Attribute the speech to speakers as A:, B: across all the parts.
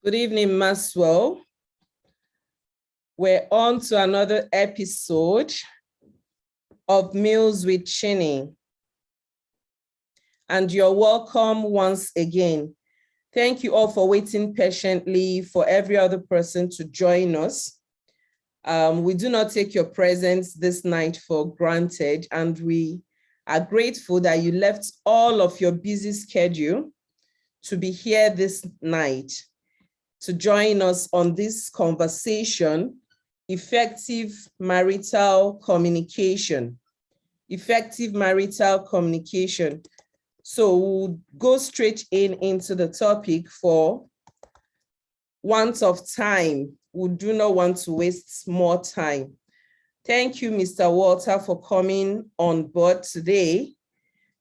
A: Good evening, Maxwell. We're on to another episode of Meals with Chinny. And you're welcome once again. Thank you all for waiting patiently for every other person to join us. We do not take your presence this night for granted, and we are grateful that you left all of your busy schedule to be here this night to join us on this conversation, effective marital communication. Effective marital communication. So we'll go straight into the topic for want of time. We do not want to waste more time. Thank you, Mr. Walter, for coming on board today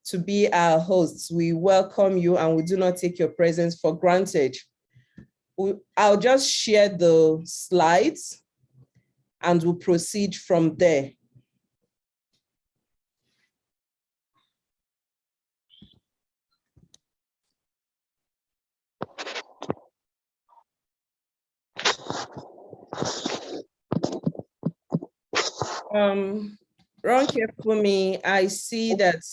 A: to be our hosts. We welcome you and we do not take your presence for granted. I'll just share the slides and we'll proceed from there. Ronke Fumi, I see that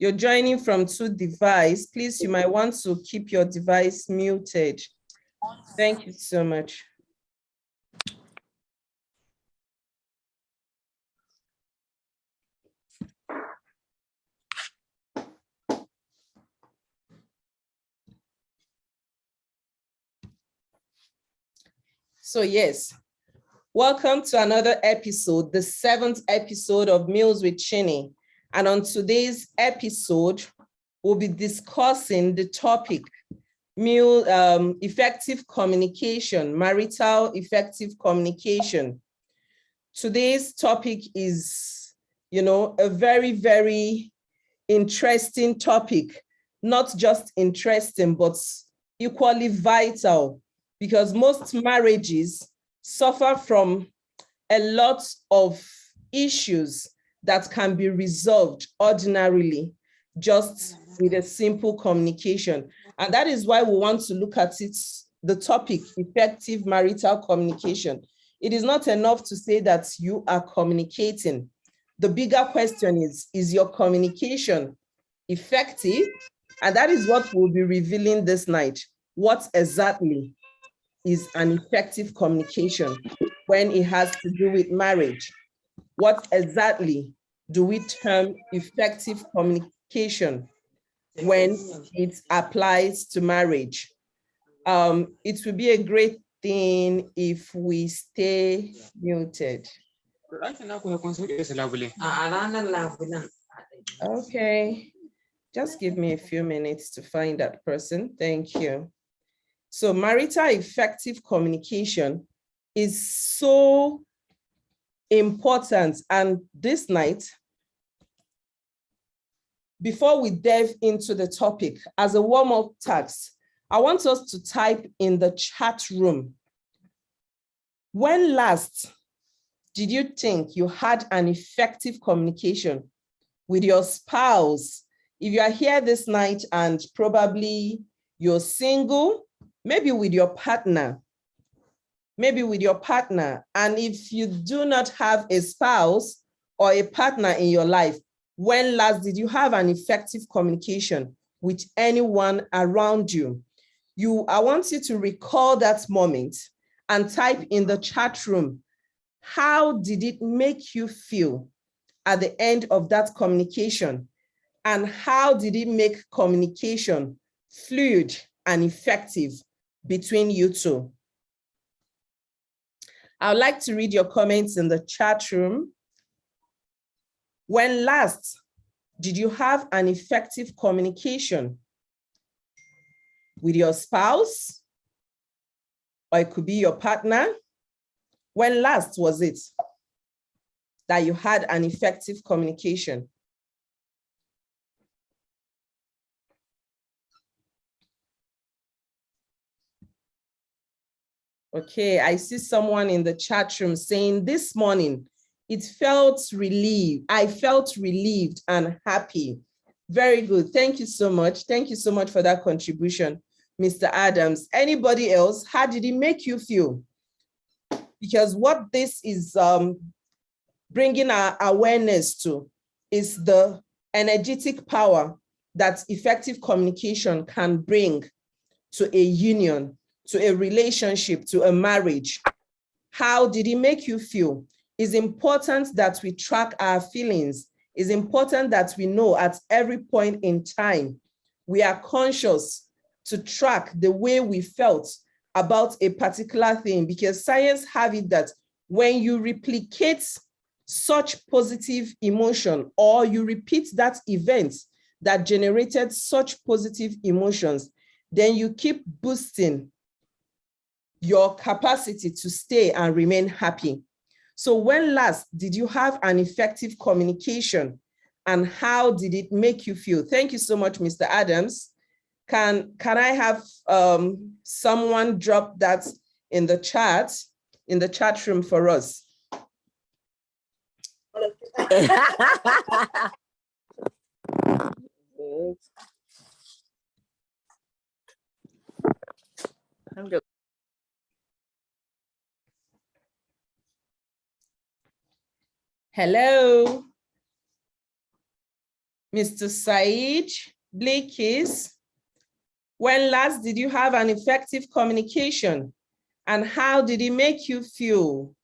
A: you're joining from two devices. Please, you might want to keep your device muted. Thank you so much. So yes, welcome to another episode, the 7th episode of Meals with Chinny. And on today's episode, we'll be discussing the topic, effective communication, marital effective communication. Today's topic is, a very, very interesting topic, not just interesting, but equally vital, because most marriages suffer from a lot of issues that can be resolved ordinarily, just with a simple communication. And that is why we want to look at it, the topic, effective marital communication. It is not enough to say that you are communicating. The bigger question is your communication effective? And that is what we'll be revealing this night. What exactly is an effective communication when it has to do with marriage? What exactly do we term effective communication when it applies to marriage? It would be a great thing if we stay muted. Okay, just give me a few minutes to find that person. Thank you. So marital effective communication is so important. And this night, before we delve into the topic, as a warm-up task, I want us to type in the chat room, when last did you think you had an effective communication with your spouse? If you are here this night and probably you're single, maybe with your partner, And if you do not have a spouse or a partner in your life, when last did you have an effective communication with anyone around you? I want you to recall that moment and type in the chat room, how did it make you feel at the end of that communication? And how did it make communication fluid and effective between you two? I would like to read your comments in the chat room. When last did you have an effective communication with your spouse? Or it could be your partner. When last was it that you had an effective communication? Okay, I see someone in the chat room saying this morning, I felt relieved and happy. Very good. Thank you so much. Thank you so much for that contribution. Mr. Adams. Anybody else? How did it make you feel? Because what this is bringing our awareness to is the energetic power that effective communication can bring to a union, to a relationship, to a marriage. How did it make you feel? It's important that we track our feelings. It's important that we know at every point in time, we are conscious to track the way we felt about a particular thing, because science have it that when you replicate such positive emotion, or you repeat that event that generated such positive emotions, then you keep boosting your capacity to stay and remain happy. So when last did you have an effective communication, and how did it make you feel? Thank you so much, Mr. Adams. Can I have someone drop that in the chat room for us? Hello, Mr. Said Blakis. When last did you have an effective communication, and how did it make you feel?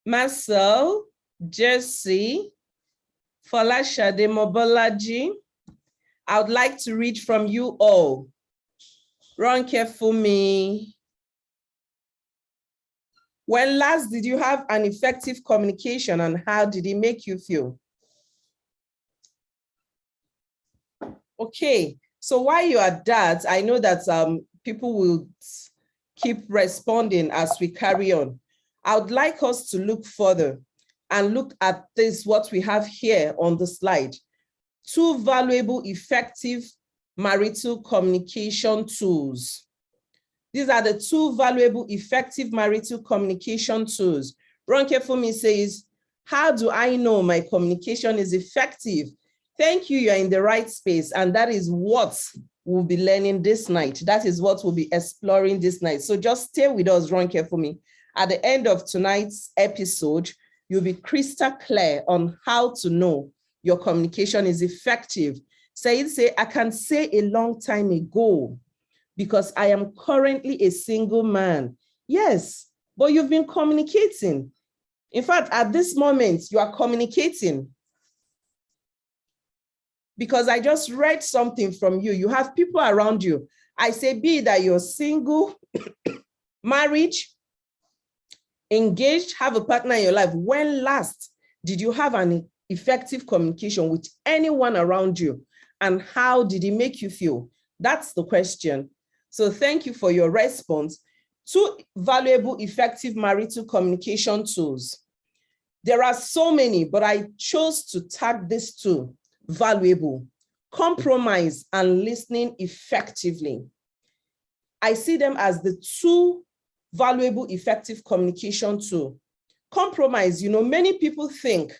A: Marcel, Jesse, Folashade Mobolaji, I would like to read from you all. Ronke Fumi. When last did you have an effective communication, and how did it make you feel? Okay, so while you are that, I know that people will keep responding as we carry on. I would like us to look further and look at this, what we have here on the slide. 2 valuable, effective marital communication tools. These are the 2 valuable, effective marital communication tools. Ronke Fumi says, how do I know my communication is effective? Thank you, you're in the right space. And that is what we'll be learning this night. That is what we'll be exploring this night. So just stay with us, Ronke Fumi. At the end of tonight's episode, you'll be crystal clear on how to know your communication is effective. Say, I can say a long time ago, because I am currently a single man. Yes, but you've been communicating. In fact, at this moment, you are communicating. Because I just read something from you. You have people around you. I say, be that you're single, married, engaged, have a partner in your life. When last did you have an effective communication with anyone around you? And how did it make you feel? That's the question. So thank you for your response. 2 valuable, effective marital communication tools. There are so many, but I chose to tag these 2 valuable: compromise and listening effectively. I see them as the 2 valuable, effective communication tool. Compromise, many people think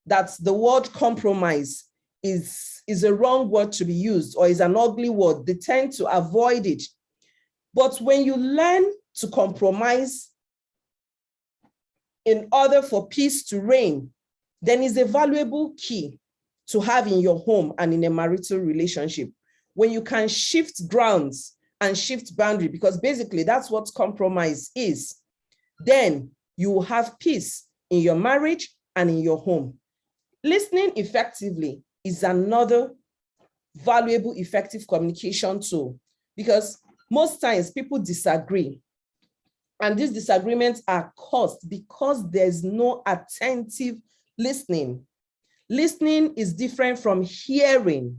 A: that the word compromise is a wrong word to be used, or is an ugly word. They tend to avoid it. But when you learn to compromise in order for peace to reign, then it's a valuable key to have in your home and in a marital relationship. When you can shift grounds and shift boundary, because basically that's what compromise is, then you will have peace in your marriage and in your home. Listening effectively is another valuable, effective communication tool, because most times people disagree, and these disagreements are caused because there's no attentive listening. Listening is different from hearing.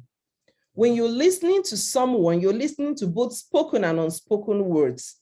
A: When you're listening to someone, you're listening to both spoken and unspoken words.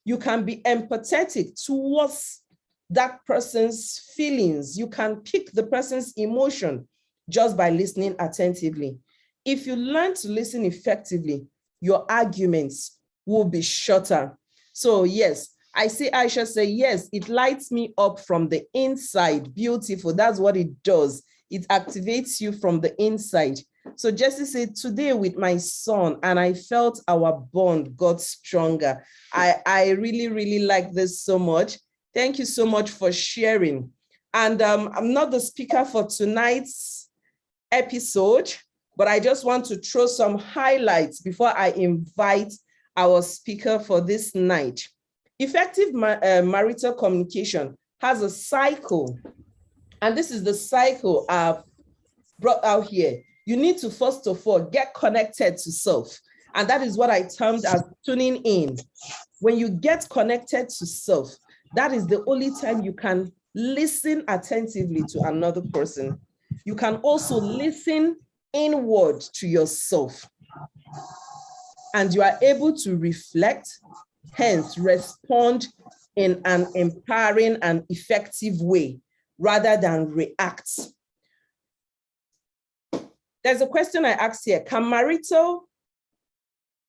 A: You can be empathetic towards that person's feelings. You can pick the person's emotion just by listening attentively. If you learn to listen effectively, your arguments will be shorter. So yes, I see Aisha say, yes, it lights me up from the inside. Beautiful, that's what it does. It activates you from the inside. So Jesse said, today with my son, and I felt our bond got stronger. I really, really like this so much. Thank you so much for sharing. And I'm not the speaker for tonight's episode, but I just want to throw some highlights before I invite our speaker for this night. Effective marital communication has a cycle, and this is the cycle I've brought out here. You need to, first of all, get connected to self, and that is what I termed as tuning in. When you get connected to self, that is the only time you can listen attentively to another person. You can also listen inward to yourself, and you are able to reflect, hence respond in an empowering and effective way rather than react. There's a question I asked here: can marital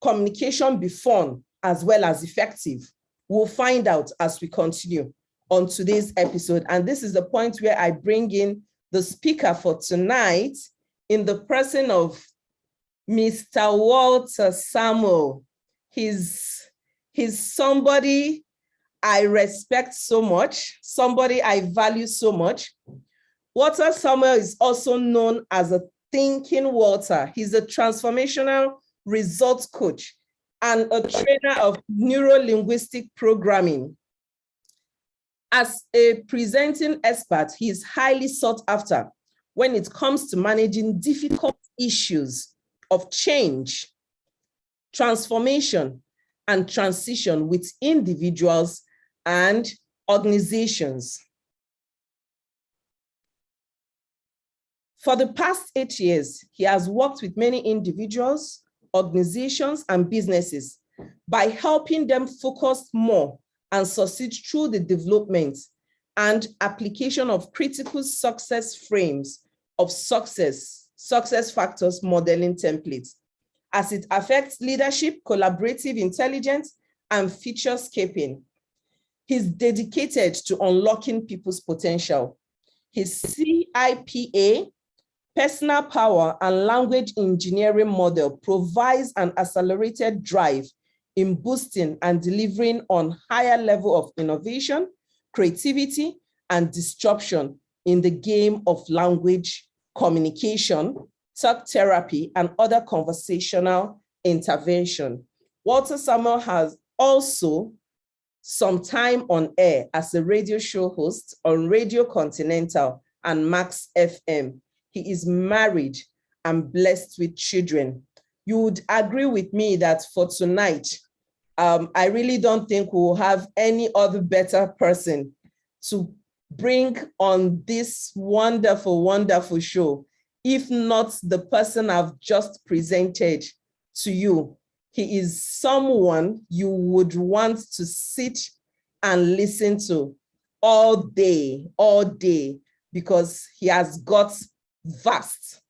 A: communication be fun as well as effective? We'll find out as we continue on today's episode. And this is the point where I bring in the speaker for tonight in the person of Mr. Walter Samuel. He's somebody I respect so much, somebody I value so much. Walter Samuel is also known as a thinking Walter. He's a transformational results coach and a trainer of neuro-linguistic programming. As a presenting expert, he is highly sought after when it comes to managing difficult issues of change, transformation, and transition with individuals and organizations. For the past 8 years, he has worked with many individuals, organizations, and businesses by helping them focus more and succeed through the development and application of critical success frames of success factors modeling templates as it affects leadership, collaborative intelligence, and futurescaping. He's dedicated to unlocking people's potential. His CIPA, personal power and language engineering model provides an accelerated drive in boosting and delivering on higher level of innovation, creativity, and disruption in the game of language communication, talk therapy, and other conversational intervention. Walter Samuel has also some time on air as a radio show host on Radio Continental and Max FM. He is married and blessed with children. You would agree with me that for tonight, I really don't think we'll have any other better person to bring on this wonderful, wonderful show, if not the person I've just presented to you. He is someone you would want to sit and listen to all day, because he has got vast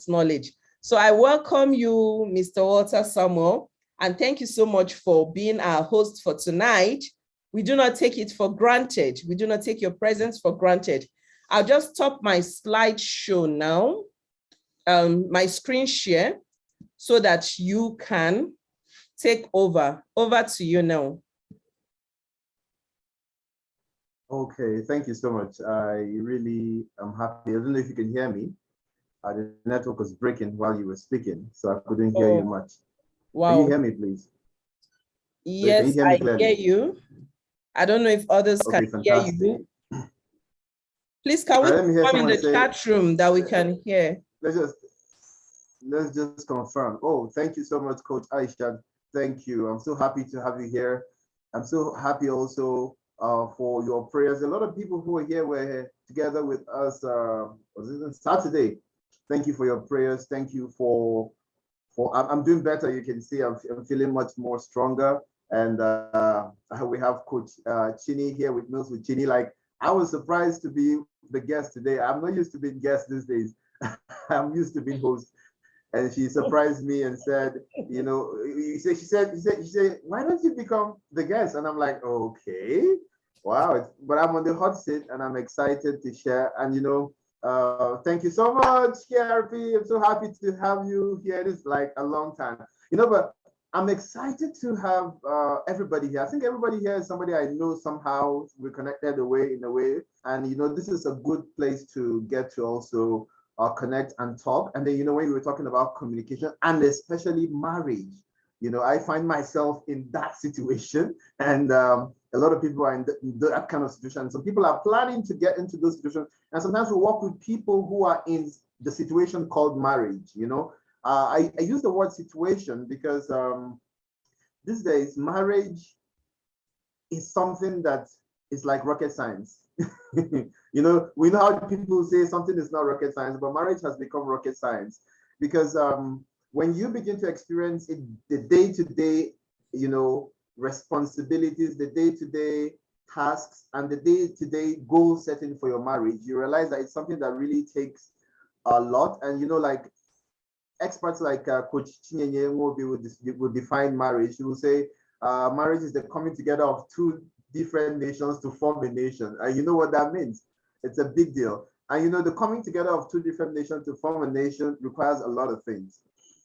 A: knowledge. So I welcome you, Mr. Walter Samuel, and thank you so much for being our host for tonight. We do not take it for granted. We do not take your presence for granted. I'll just stop my slideshow now, my screen share, so that you can take over. Over to you now.
B: Okay, thank you so much. I really am happy. I don't know if you can hear me. The network was breaking while you were speaking, so I couldn't hear you much.
A: Wow.
B: Can you hear me, please?
A: Yes, I hear you. I don't know if others can hear you. Please, can we come in the chat room that we can hear?
B: Let's just confirm. Oh, thank you so much, Coach Aisha. Thank you. I'm so happy to have you here. I'm so happy also for your prayers. A lot of people who are here were together with us was it Saturday. Thank you for your prayers. Thank you for I'm doing better. You can see I'm feeling much more stronger. And we have Coach Chini here with Meals with Chini. Like, I was surprised to be the guest today. I'm not used to being guest these days. I'm used to being host. And she surprised me and said, you know, she said, why don't you become the guest? And I'm like, okay, wow. But I'm on the hot seat and I'm excited to share. And, you know, Thank you so much, KRP. I'm so happy to have you here. It's like a long time, but I'm excited to have everybody here. I think everybody here is somebody I know somehow. We're connected in a way. And, this is a good place to get to also connect and talk. And then, when we were talking about communication and especially marriage, I find myself in that situation. And a lot of people are in that kind of situation. Some people are planning to get into those situations. And sometimes we work with people who are in the situation called marriage, I use the word situation because these days marriage is something that is like rocket science. We know how people say something is not rocket science, but marriage has become rocket science because when you begin to experience it, the day-to-day, responsibilities, the day-to-day tasks, and the day-to-day goal setting for your marriage, you realize that it's something that really takes a lot. And like experts like Coach Chinyenye will define marriage. He will say marriage is the coming together of two different nations to form a nation. And you know what that means? It's a big deal. And the coming together of two different nations to form a nation requires a lot of things.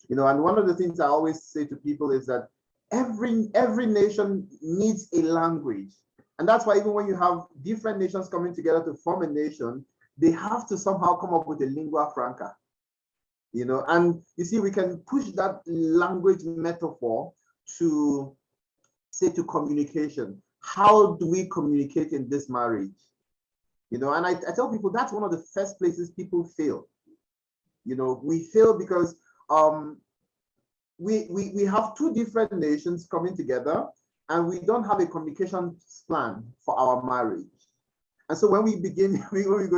B: And one of the things I always say to people is that every nation needs a language. And that's why even when you have different nations coming together to form a nation, they have to somehow come up with a lingua franca. And you see, we can push that language metaphor to, say, to communication. How do we communicate in this marriage? And I tell people that's one of the first places people fail. We fail because we have two different nations coming together and we don't have a communication plan for our marriage. And so when we go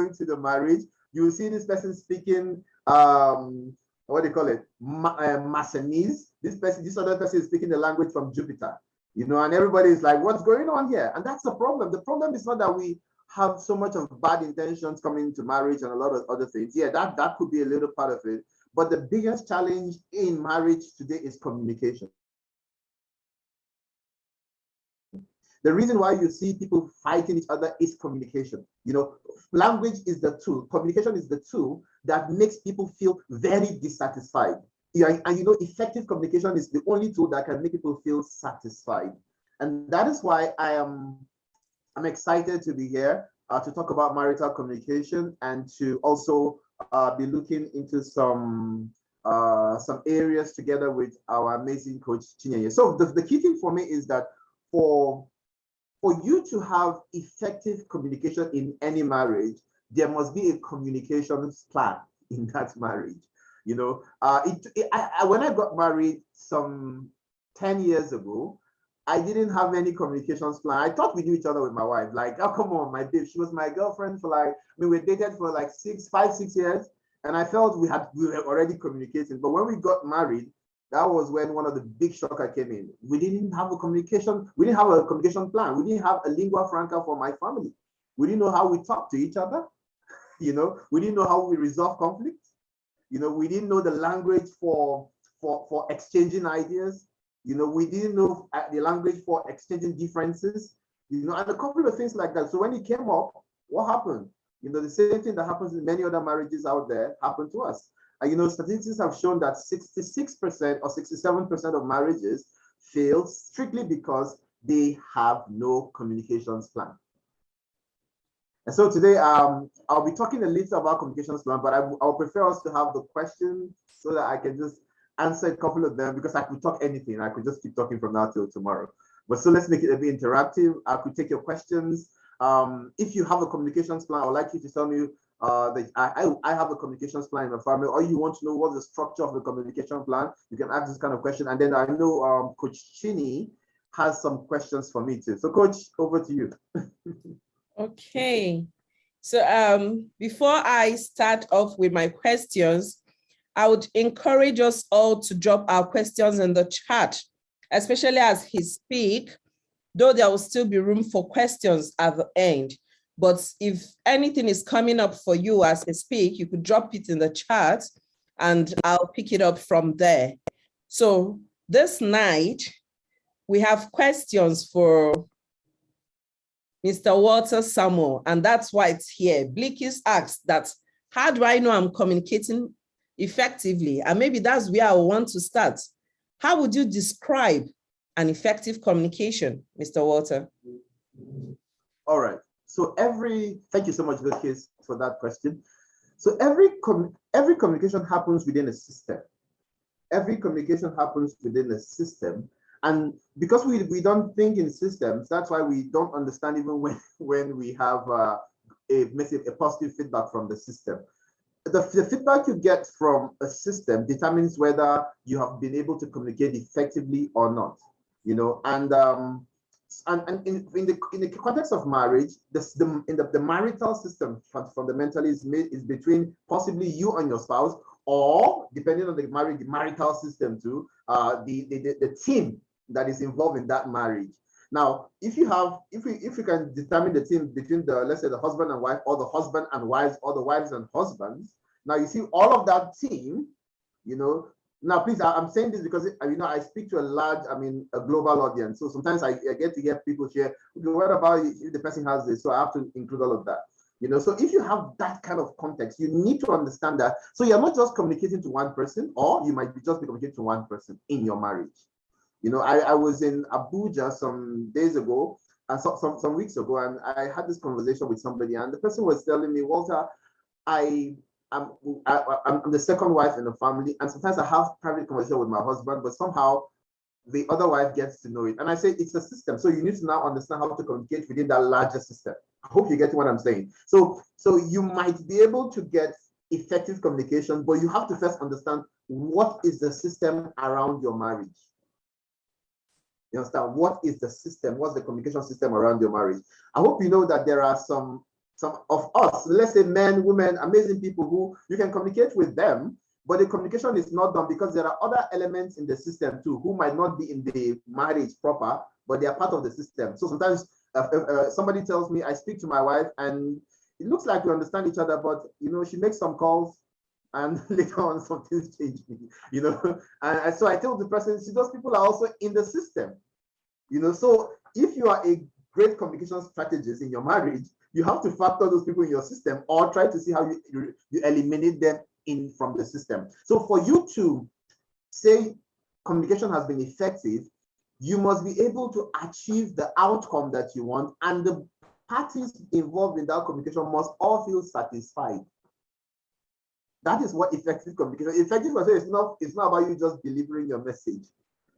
B: into the marriage, you will see this person speaking what do you call it? Masonese. This other person is speaking the language from Jupiter, and everybody is like, what's going on here? And that's the problem. The problem is not that we have so much of bad intentions coming into marriage and a lot of other things. Yeah, that could be a little part of it. But the biggest challenge in marriage today is communication. The reason why you see people fighting each other is communication. Language is the tool. Communication is the tool that makes people feel very dissatisfied. And effective communication is the only tool that can make people feel satisfied. And that is why I'm excited to be here to talk about marital communication and to also be looking into some areas together with our amazing coach Chinyenye. So the key thing for me is that for you to have effective communication in any marriage, there must be a communications plan in that marriage. When I got married some 10 years ago, I didn't have any communications plan. I thought we knew each other with my wife. Like, oh, come on, my babe. She was my girlfriend for we dated for like 5-6 years. And I felt we were already communicating. But when we got married, that was when one of the big shockers came in. We didn't have a communication. We didn't have a communication plan. We didn't have a lingua franca for my family. We didn't know how we talk to each other. We didn't know how we resolve conflicts. We didn't know the language for exchanging ideas. We didn't know the language for exchanging differences. And a couple of things like that. So when it came up, what happened? The same thing that happens in many other marriages out there happened to us. And statistics have shown that 66% or 67% of marriages fail strictly because they have no communications plan. And so today, I'll be talking a little about communications plan, but I'll prefer us to have the questions so that I can just answer a couple of them because I could talk anything. I could just keep talking from now till tomorrow. But so let's make it a bit interactive. I could take your questions. If you have a communications plan, I would like you to tell me that I have a communications plan in my family, or you want to know what's the structure of the communication plan, you can ask this kind of question. And then I know Coach Chini has some questions for me too. So Coach, over to you.
A: Okay. So before I start off with my questions, I would encourage us all to drop our questions in the chat, especially as he speaks, though there will still be room for questions at the end. But if anything is coming up for you as I speak, you could drop it in the chat and I'll pick it up from there. So this night, we have questions for Mr. Walter Samuel, and that's why it's here. Blickis asked that, How do I know I'm communicating effectively? And maybe that's where I want to start. How would you describe an effective communication, Mr. Walter?
B: All right. So thank you so much, Lucas, for that question. So every communication happens within a system. Every communication happens within a system. And because we don't think in systems, that's why we don't understand even when we have a positive feedback from the system. The feedback you get from a system determines whether you have been able to communicate effectively or not. And in the context of marriage, the marital system fundamentally is between possibly you and your spouse, or depending on the marital system too, the team that is involved in that marriage. Now, if you can determine the team between let's say the husband and wife, or the husband and wives, or the wives and husbands, now you see all of that team, Now, please, I'm saying this because I speak to a global audience. So sometimes I get to hear people share, okay, what about if the person has this? So I have to include all of that. So if you have that kind of context, you need to understand that. So you're not just communicating to one person, or you might just be communicating to one person in your marriage. I was in Abuja some days ago, and some weeks ago, and I had this conversation with somebody, and the person was telling me, Walter, I'm the second wife in the family, and sometimes I have private conversation with my husband, but somehow the other wife gets to know it. And I say it's a system, so you need to now understand how to communicate within that larger system. I hope you get what I'm saying. So you might be able to get effective communication, but you have to first understand what is the system around your marriage. You understand? What is the system? What's the communication system around your marriage? I hope you know that there are some of us, let's say men, women, amazing people who you can communicate with them, but the communication is not done because there are other elements in the system too who might not be in the marriage proper, but they are part of the system. So sometimes somebody tells me, I speak to my wife and it looks like we understand each other, but she makes some calls and later on something's changed, and so I tell the person, see, those people are also in the system, so if you are a great communication strategist in your marriage, you have to factor those people in your system, or try to see how you eliminate them from the system. So for you to say communication has been effective, you must be able to achieve the outcome that you want, and the parties involved in that communication must all feel satisfied. That is what effective communication. Effective communication it's not about you just delivering your message.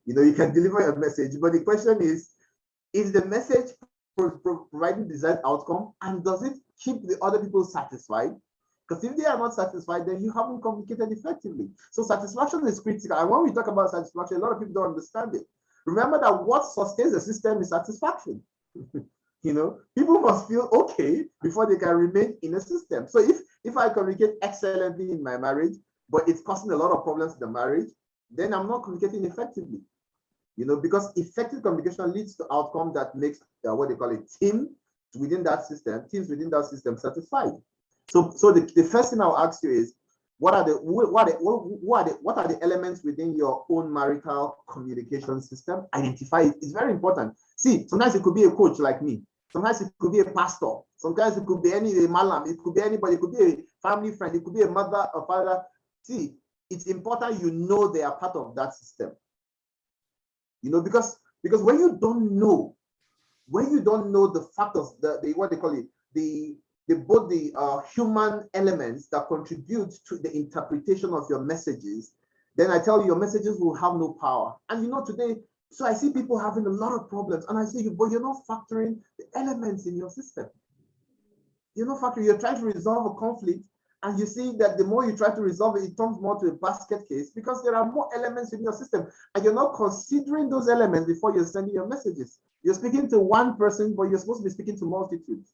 B: You can deliver your message, but the question is the message providing desired outcome, and does it keep the other people satisfied? Because if they are not satisfied, then you haven't communicated effectively. So satisfaction is critical. And when we talk about satisfaction, a lot of people don't understand it. Remember that what sustains the system is satisfaction. People must feel okay before they can remain in a system. So if I communicate excellently in my marriage, but it's causing a lot of problems in the marriage, then I'm not communicating effectively. Because effective communication leads to outcome that makes what they call a teams within that system satisfied. So the first thing I'll ask you is, what are the elements within your own marital communication system? Identify it. It's very important. See, sometimes it could be a coach like me. Sometimes it could be a pastor. Sometimes it could be a malam. It could be anybody. It could be a family friend. It could be a mother, a father. See, it's important they are part of that system. Because when you don't know the factors, the what they call it, both the human elements that contribute to the interpretation of your messages, then I tell you, your messages will have no power. And today, so I see people having a lot of problems, and I say, but you're not factoring the elements in your system. You're not factoring. You're trying to resolve a conflict, and you see that the more you try to resolve it, it turns more to a basket case because there are more elements in your system, and you're not considering those elements before you're sending your messages. You're speaking to one person, but you're supposed to be speaking to multitudes.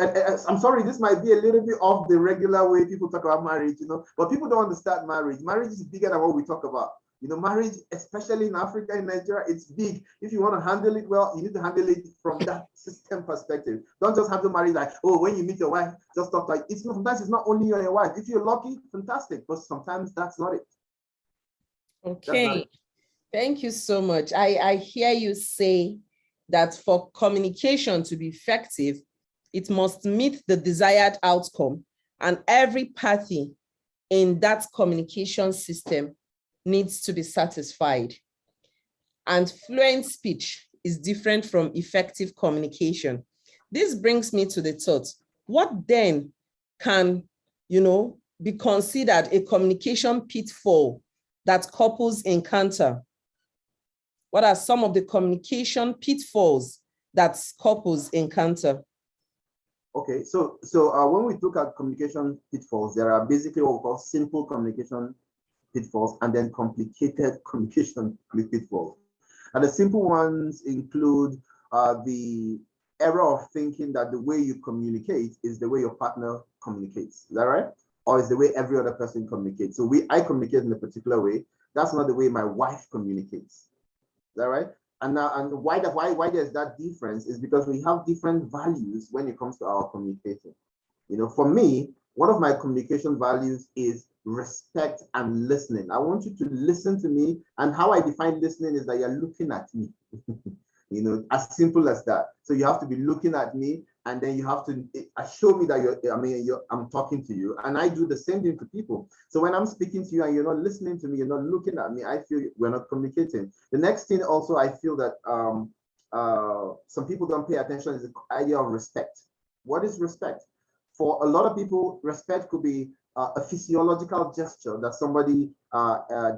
B: I'm sorry, this might be a little bit off the regular way people talk about marriage, but people don't understand marriage. Marriage is bigger than what we talk about. Marriage, especially in Africa, in Nigeria, it's big. If you want to handle it well, you need to handle it from that system perspective. Don't just handle marriage like, oh, when you meet your wife, just talk like it's not. Sometimes it's not only your wife. If you're lucky, fantastic, but sometimes that's not it.
A: Okay, thank you so much. I hear you say that for communication to be effective, it must meet the desired outcome, and every party in that communication system needs to be satisfied. And fluent speech is different from effective communication. This brings me to the thought, what then can, be considered a communication pitfall that couples encounter? What are some of the communication pitfalls that couples encounter?
B: Okay, so when we look at communication pitfalls, there are basically what we call simple communication pitfalls and then complicated communication pitfalls. And the simple ones include the error of thinking that the way you communicate is the way your partner communicates. Is that right? Or is the way every other person communicates? So I communicate in a particular way. That's not the way my wife communicates. Is that right? And why there's that difference is because we have different values when it comes to our communication. For me, one of my communication values is respect and listening. I want you to listen to me, and how I define listening is that you're looking at me. As simple as that. So you have to be looking at me, and then you have to show me that I'm talking to you. And I do the same thing to people. So when I'm speaking to you and you're not listening to me, you're not looking at me, I feel we're not communicating. The next thing also I feel that some people don't pay attention is the idea of respect. What is respect? For a lot of people, respect could be a physiological gesture that somebody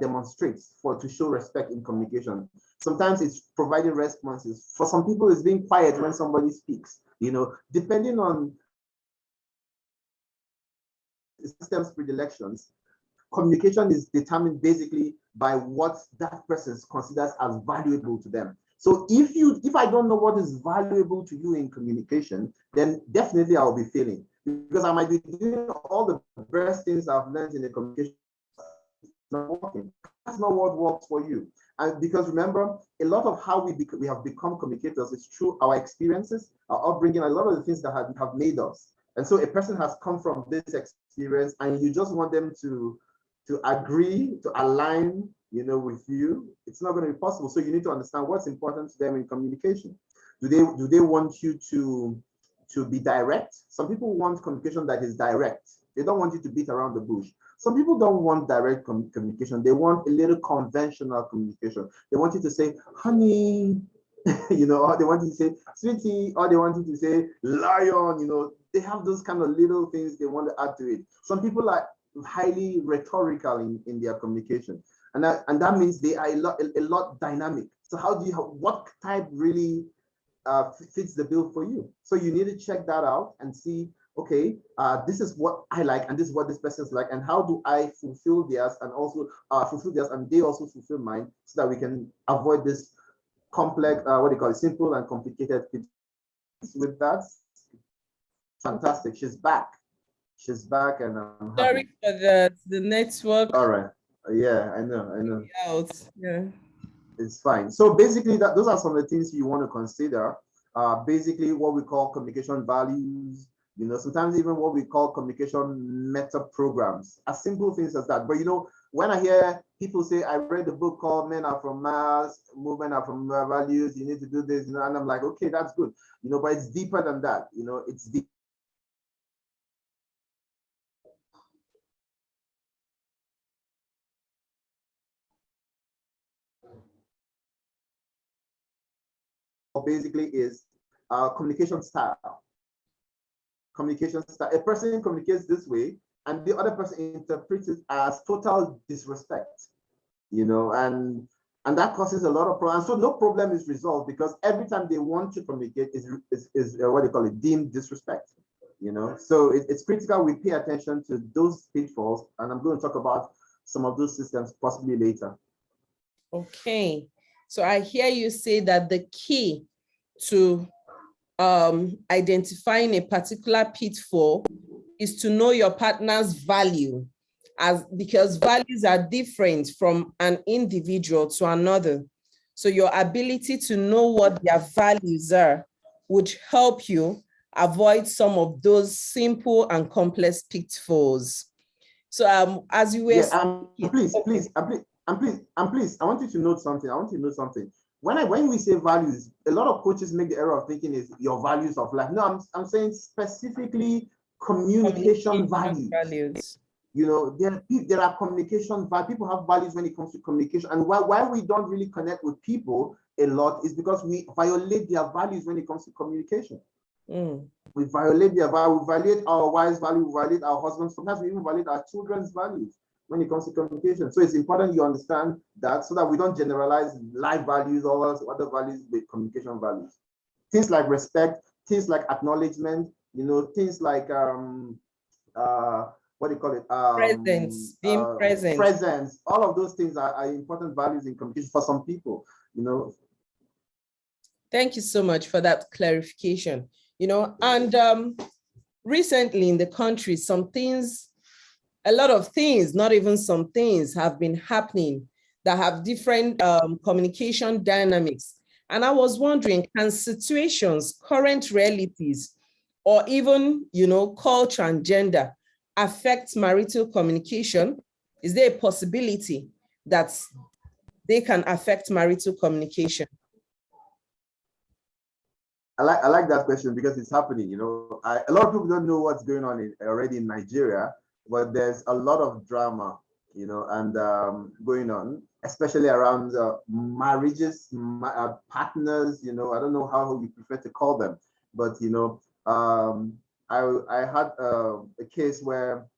B: demonstrates to show respect in communication. Sometimes it's providing responses. For some people, it's being quiet when somebody speaks. Depending on system's predilections, communication is determined basically by what that person considers as valuable to them. So if I don't know what is valuable to you in communication, then definitely I'll be failing, because I might be doing all the best things I've learned in the communication. Not working. That's not what works for you. And because remember, a lot of how we have become communicators is through our experiences, our upbringing, a lot of the things that have made us. And so a person has come from this experience, and you just want them to agree, to align, with you. It's not going to be possible. So you need to understand what's important to them in communication. Do they want you to be direct? Some people want communication that is direct. They don't want you to beat around the bush. Some people don't want direct communication. They want a little conventional communication. They want you to say, honey, or they want you to say, sweetie, or they want you to say, lion, they have those kind of little things they want to add to it. Some people are highly rhetorical in their communication. And that means they are a lot dynamic. So what type really fits the bill for you? So you need to check that out and see, okay, this is what I like, and this is what this person's like, and how do I fulfill theirs, and also fulfill theirs, and they also fulfill mine, so that we can avoid this complex, simple and complicated. With that, fantastic. She's back, and I'm happy.
A: Sorry for the network.
B: All right. Yeah, I know.
A: Yeah.
B: It's fine. So basically, those are some of the things you want to consider. Basically, what we call communication values. Sometimes even what we call communication meta programs, as simple things as that. But when I hear people say, I read a book called Men Are From Mars, Women Are From Values, you need to do this, and I'm like, okay, that's good. But it's deeper than that. It's deep. Basically is communication style. Communication style. A person communicates this way, and the other person interprets it as total disrespect, and that causes a lot of problems. So no problem is resolved, because every time they want to communicate is what they call it, deemed disrespect. So it's critical we pay attention to those pitfalls, and I'm going to talk about some of those systems possibly later.
A: Okay, so I hear you say that the key to identifying a particular pitfall is to know your partner's value, because values are different from an individual to another. So your ability to know what their values are would help you avoid some of those simple and complex pitfalls. So as you were
B: please, I want you to note something. when we say values, a lot of coaches make the error of thinking is your values of life. No, I'm saying specifically communication values. You know, there are communication values. People have values when it comes to communication. And why we don't really connect with people a lot is because we violate their values when it comes to communication. We violate their value, we violate our wife's value, we violate our husband's, sometimes we even violate our children's values when it comes to communication. So it's important you understand that so that we don't generalize life values or other values with communication values. Things like respect, things like acknowledgement, you know, things like what do you call it?
A: Presence, being present.
B: Presence. All of those things are important values in communication for some people, you know.
A: Thank you so much for that clarification. You know, and recently in the country, a lot of things, not even some things, have been happening that have different communication dynamics. And I was wondering, can situations, current realities, or even, you know, culture and gender affect marital communication? Is there a possibility that they can affect marital communication?
B: I like that question because it's happening. You know, a lot of people don't know what's going on already in Nigeria, but there's a lot of drama, you know, and going on, especially around marriages, partners. You know, I don't know how you prefer to call them, but you know, I had a case where,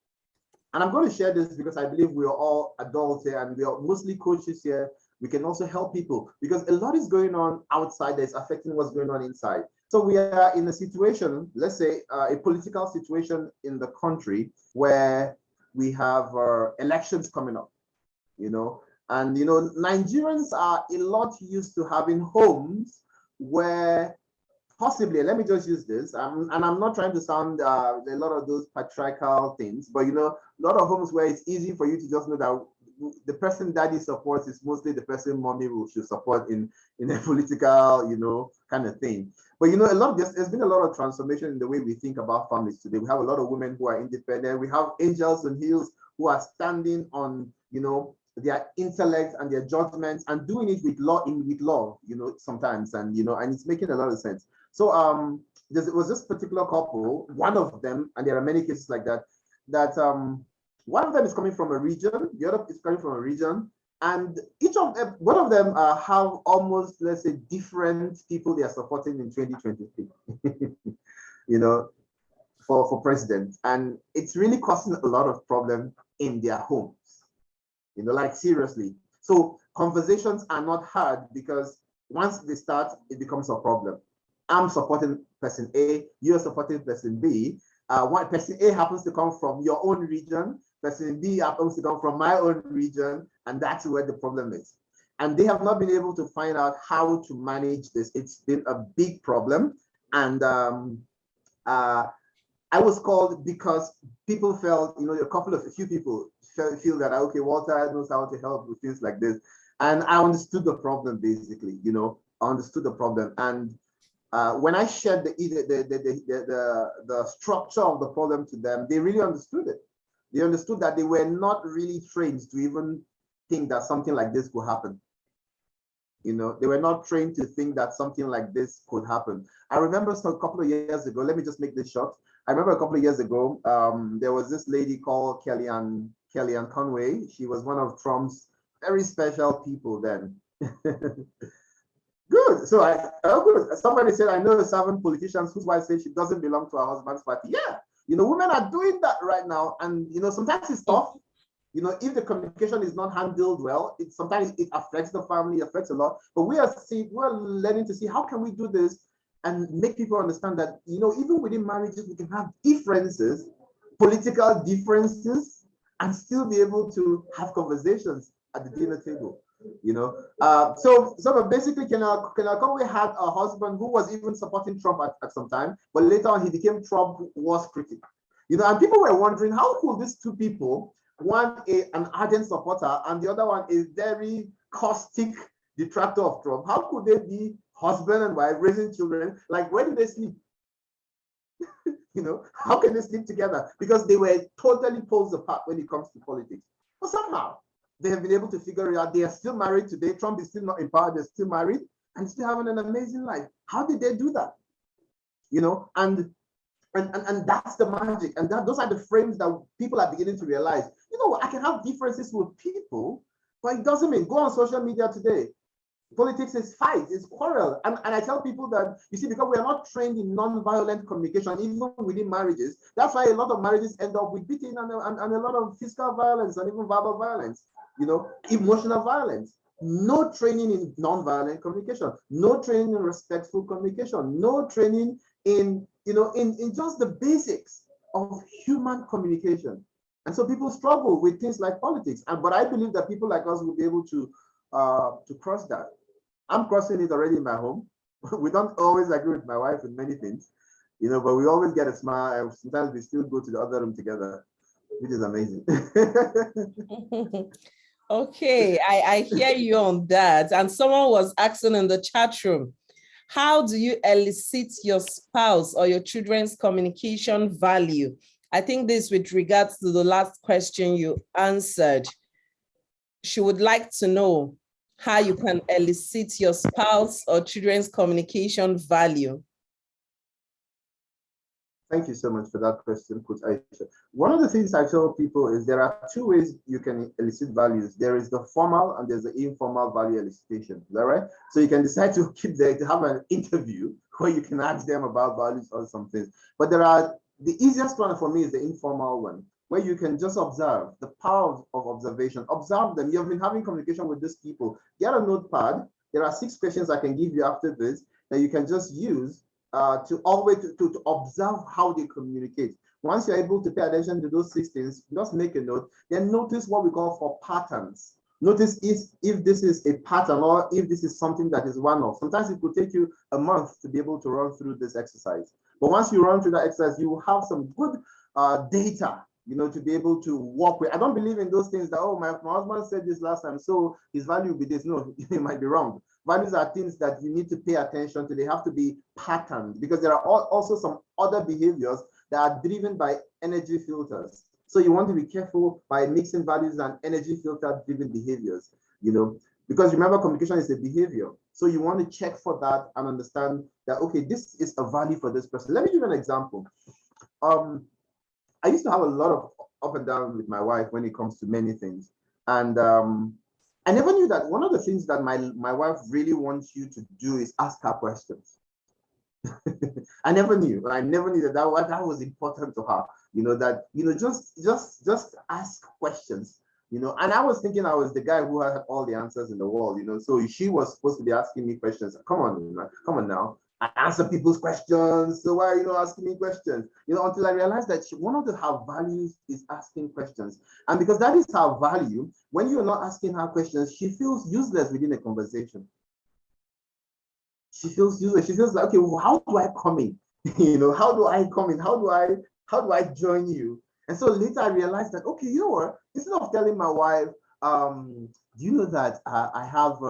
B: and I'm going to share this because I believe we are all adults here and we are mostly coaches here. We can also help people because a lot is going on outside that's affecting what's going on inside. So we are in a situation, let's say a political situation in the country where we have elections coming up, you know, and, you know, Nigerians are a lot used to having homes where possibly, let me just use this, and I'm not trying to sound a lot of those patriarchal things, but, you know, a lot of homes where it's easy for you to just know that the person daddy supports is mostly the person mommy should support in a political, you know, kind of thing. But, you know, there's been a lot of transformation in the way we think about families today. We have a lot of women who are independent. We have angels on heels who are standing on, you know, their intellect and their judgments and doing it with love, you know, sometimes, and, you know, and it's making a lot of sense. So there was this particular couple, one of them, and there are many cases like that, one of them is coming from a region, the other is coming from a region, and one of them have almost, let's say, different people they are supporting in 2023, you know, for president. And it's really causing a lot of problem in their homes, you know, like seriously. So conversations are not had because once they start, it becomes a problem. I'm supporting person A, you're supporting person B. One person A happens to come from your own region, person B happens to come from my own region, and that's where the problem is. And they have not been able to find out how to manage this. It's been a big problem. And I was called because people felt, you know, a few people feel that, okay, Walter knows how to help with things like this. And I understood the problem, basically, you know, I understood the problem. And when I shared the structure of the problem to them, they really understood it. They understood that they were not really trained to even think that something like this could happen. You know, they were not trained to think that something like this could happen. I remember a couple of years ago, let me just make this short. I remember a couple of years ago, there was this lady called Kellyanne Conway. She was one of Trump's very special people then. Good. So good. Somebody said, I know 7 politicians whose wife says she doesn't belong to her husband's party. Yeah, you know, women are doing that right now. And, you know, sometimes it's tough. You know, if the communication is not handled well, sometimes it affects the family, affects a lot. But we're learning to see how can we do this and make people understand that, you know, even within marriages, we can have differences, political differences, and still be able to have conversations at the dinner table. You know, so basically, Kellyanne Conway had a husband who was even supporting Trump at some time, but later on he became Trump was critic. You know, and people were wondering how could these two people, one an ardent supporter and the other one is very caustic detractor of Trump, how could they be husband and wife raising children? Like, where do they sleep? You know, how can they sleep together? Because they were totally poles apart when it comes to politics. But somehow they have been able to figure it out. They are still married today. Trump is still not in power. They're still married. and still having an amazing life. How did they do that? You know, and that's the magic. And those are the frames that people are beginning to realize. You know, I can have differences with people, but it doesn't mean go on social media today. Politics is fight, it's quarrel. And I tell people that, you see, because we are not trained in non-violent communication, even within marriages, that's why a lot of marriages end up with beating and a lot of physical violence and even verbal violence, you know, emotional violence. No training in non-violent communication, no training in respectful communication, no training in, you know, in just the basics of human communication. And so people struggle with things like politics. But I believe that people like us will be able to cross that. I'm crossing it already in my home. We don't always agree with my wife in many things, you know, but we always get a smile, and sometimes we still go to the other room together, which is amazing.
A: Okay, I hear you on that. And someone was asking in the chat room, how do you elicit your spouse or your children's communication value? I think this with regards to the last question you answered. She would like to know how you can elicit your spouse or children's communication value.
B: Thank you so much for that question, Coach Aisha. One of the things I tell people is there are two ways you can elicit values. There is the formal and there's the informal value elicitation. Is that right? So you can decide to have an interview where you can ask them about values or something. But the easiest one for me is the informal one, where you can just observe the power of observation. Observe them. You have been having communication with these people. Get a notepad. There are 6 questions I can give you after this that you can just use to always to observe how they communicate. Once you're able to pay attention to those 6 things, just make a note. Then notice what we call for patterns. Notice if this is a pattern or if this is something that is one-off. Sometimes it could take you a month to be able to run through this exercise. But once you run through that exercise, you will have some good data, you know, to be able to work with. I don't believe in those things that, oh, my husband said this last time, so his value will be this. No, it might be wrong. Values are things that you need to pay attention to. They have to be patterned because there are also some other behaviors that are driven by energy filters. So you want to be careful by mixing values and energy filter driven behaviors, you know, because remember, communication is a behavior. So you want to check for that and understand that, okay, this is a value for this person. Let me give you an example. I used to have a lot of up and down with my wife when it comes to many things. And I never knew that one of the things that my wife really wants you to do is ask her questions. I never knew that was important to her. You know, that, you know, just ask questions, you know. And I was thinking I was the guy who had all the answers in the world, you know. So she was supposed to be asking me questions. Come on now. I answer people's questions. So why are you not asking me questions? You know, until I realized that one of her values is asking questions. And because that is her value, when you're not asking her questions, she feels useless within a conversation. She feels useless. She feels like, okay, well, how do I come in? You know, how do I come in? How do I join you? And so later I realized that, okay, you know what? Instead of telling my wife, do you know that I have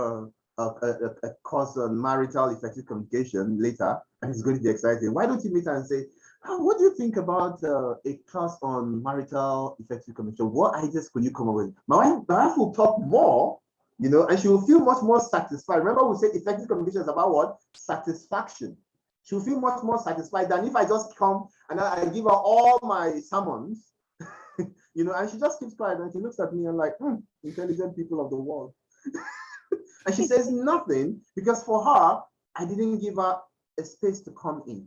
B: a course on marital effective communication later, and it's going to be exciting. Why don't you meet her and say, what do you think about a class on marital effective communication? What ideas could you come up with? My wife will talk more, you know, and she will feel much more satisfied. Remember, we said effective communication is about what? Satisfaction. She'll feel much more satisfied than if I just come and I give her all my sermons, you know, and she just keeps quiet and she looks at me and like, intelligent people of the world. And she says nothing because for her, I didn't give her a space to come in.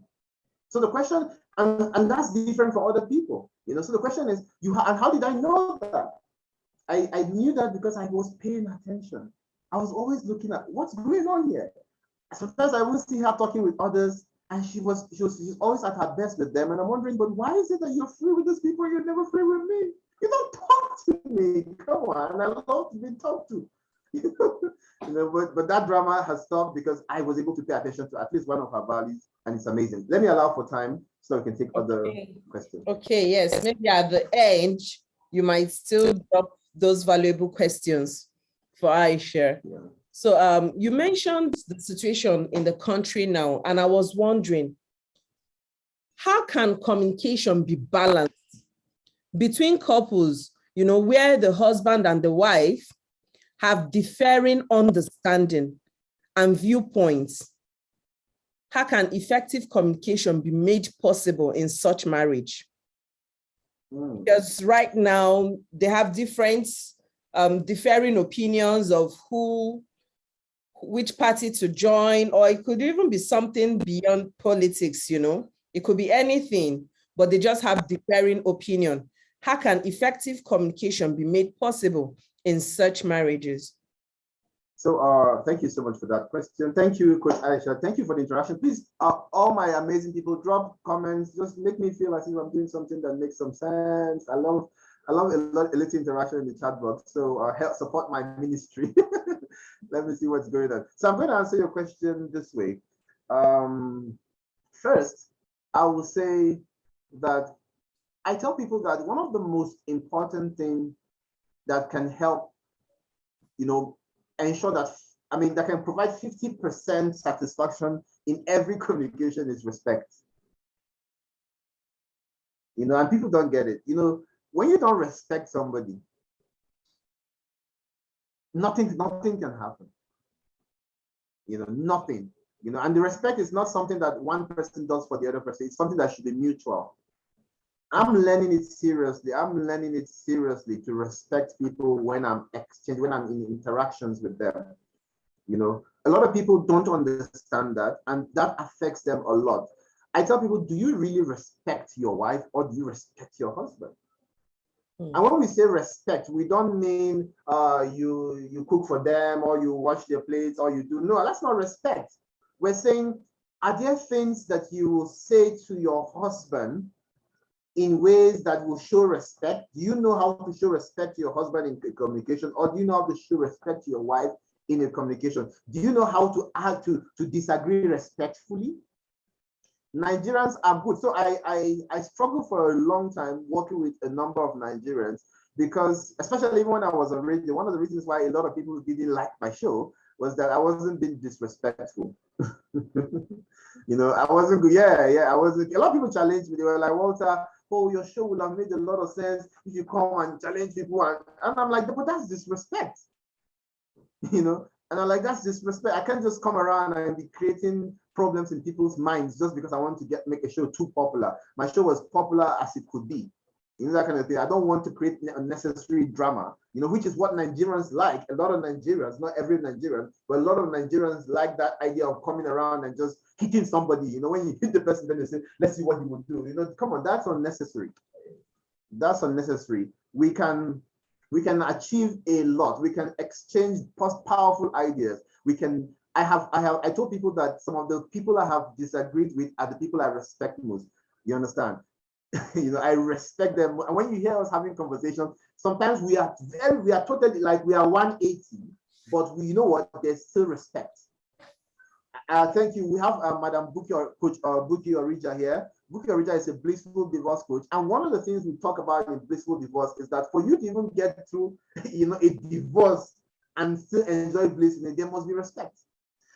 B: So the question, and that's different for other people, you know. So the question is, and how did I know that? I knew that because I was paying attention. I was always looking at what's going on here. Sometimes I would see her talking with others, and she's always at her best with them. And I'm wondering, but why is it that you're free with these people, you're never free with me? You don't talk to me. Come on, I love to be talked to. You know, but that drama has stopped because I was able to pay attention to at least one of her values, and it's amazing. Let me allow for time so we can take other questions.
A: Okay, yes, maybe at the end you might still drop those valuable questions for Aisha. Yeah. So you mentioned the situation in the country now, and I was wondering, how can communication be balanced between couples, you know, where the husband and the wife have differing understanding and viewpoints, how can effective communication be made possible in such marriage? Because right now they have different differing opinions of which party to join, or it could even be something beyond politics, you know, it could be anything, but they just have differing opinion. How can effective communication be made possible in such marriages?
B: So thank you so much for that question. Thank you, Coach Aisha. Thank you for the interaction. Please, all my amazing people, drop comments. Just make me feel as if I'm doing something that makes some sense. I love a little interaction in the chat box. So help support my ministry. Let me see what's going on. So I'm going to answer your question this way. First, I will say that I tell people that one of the most important things that can help, you know, ensure that, that can provide 50% satisfaction in every communication is respect. You know, and people don't get it. You know, when you don't respect somebody, nothing can happen. You know, nothing. You know, and the respect is not something that one person does for the other person. It's something that should be mutual. I'm learning it seriously. I'm learning it seriously to respect people when I'm in interactions with them. You know, a lot of people don't understand that, and that affects them a lot. I tell people, do you really respect your wife or do you respect your husband? And when we say respect, we don't mean you cook for them or you wash their plates or you do. No, that's not respect. We're saying, are there things that you will say to your husband in ways that will show respect? Do you know how to show respect to your husband in communication, or do you know how to show respect to your wife in a communication? Do you know how to disagree respectfully? Nigerians are good. So I struggled for a long time working with a number of Nigerians, because especially when I was on radio, one of the reasons why a lot of people didn't like my show was that I wasn't being disrespectful. You know, I wasn't good. I wasn't. A lot of people challenged me. They were like, Walter, oh, your show would have made a lot of sense if you come and challenge people. And I'm like, but that's disrespect. You know, and I'm like, that's disrespect. I can't just come around and be creating problems in people's minds just because I want to make a show too popular. My show was popular as it could be. You know, that kind of thing. I don't want to create unnecessary drama, you know, which is what Nigerians like. A lot of Nigerians, not every Nigerian, but a lot of Nigerians like that idea of coming around and just hitting somebody. You know, when you hit the person, then they say, let's see what he will do. You know, come on, that's unnecessary. That's unnecessary. We can achieve a lot. We can exchange powerful ideas. I told people that some of the people I have disagreed with are the people I respect most. You understand? You know, I respect them. And when you hear us having conversations, sometimes we are totally like we are 180, but you know what? There's still respect. Thank you. We have Madam Buki, Coach Buki Orija here. Buki Orija is a blissful divorce coach, and one of the things we talk about in blissful divorce is that for you to even get through, you know, a divorce and still enjoy bliss in it, there must be respect.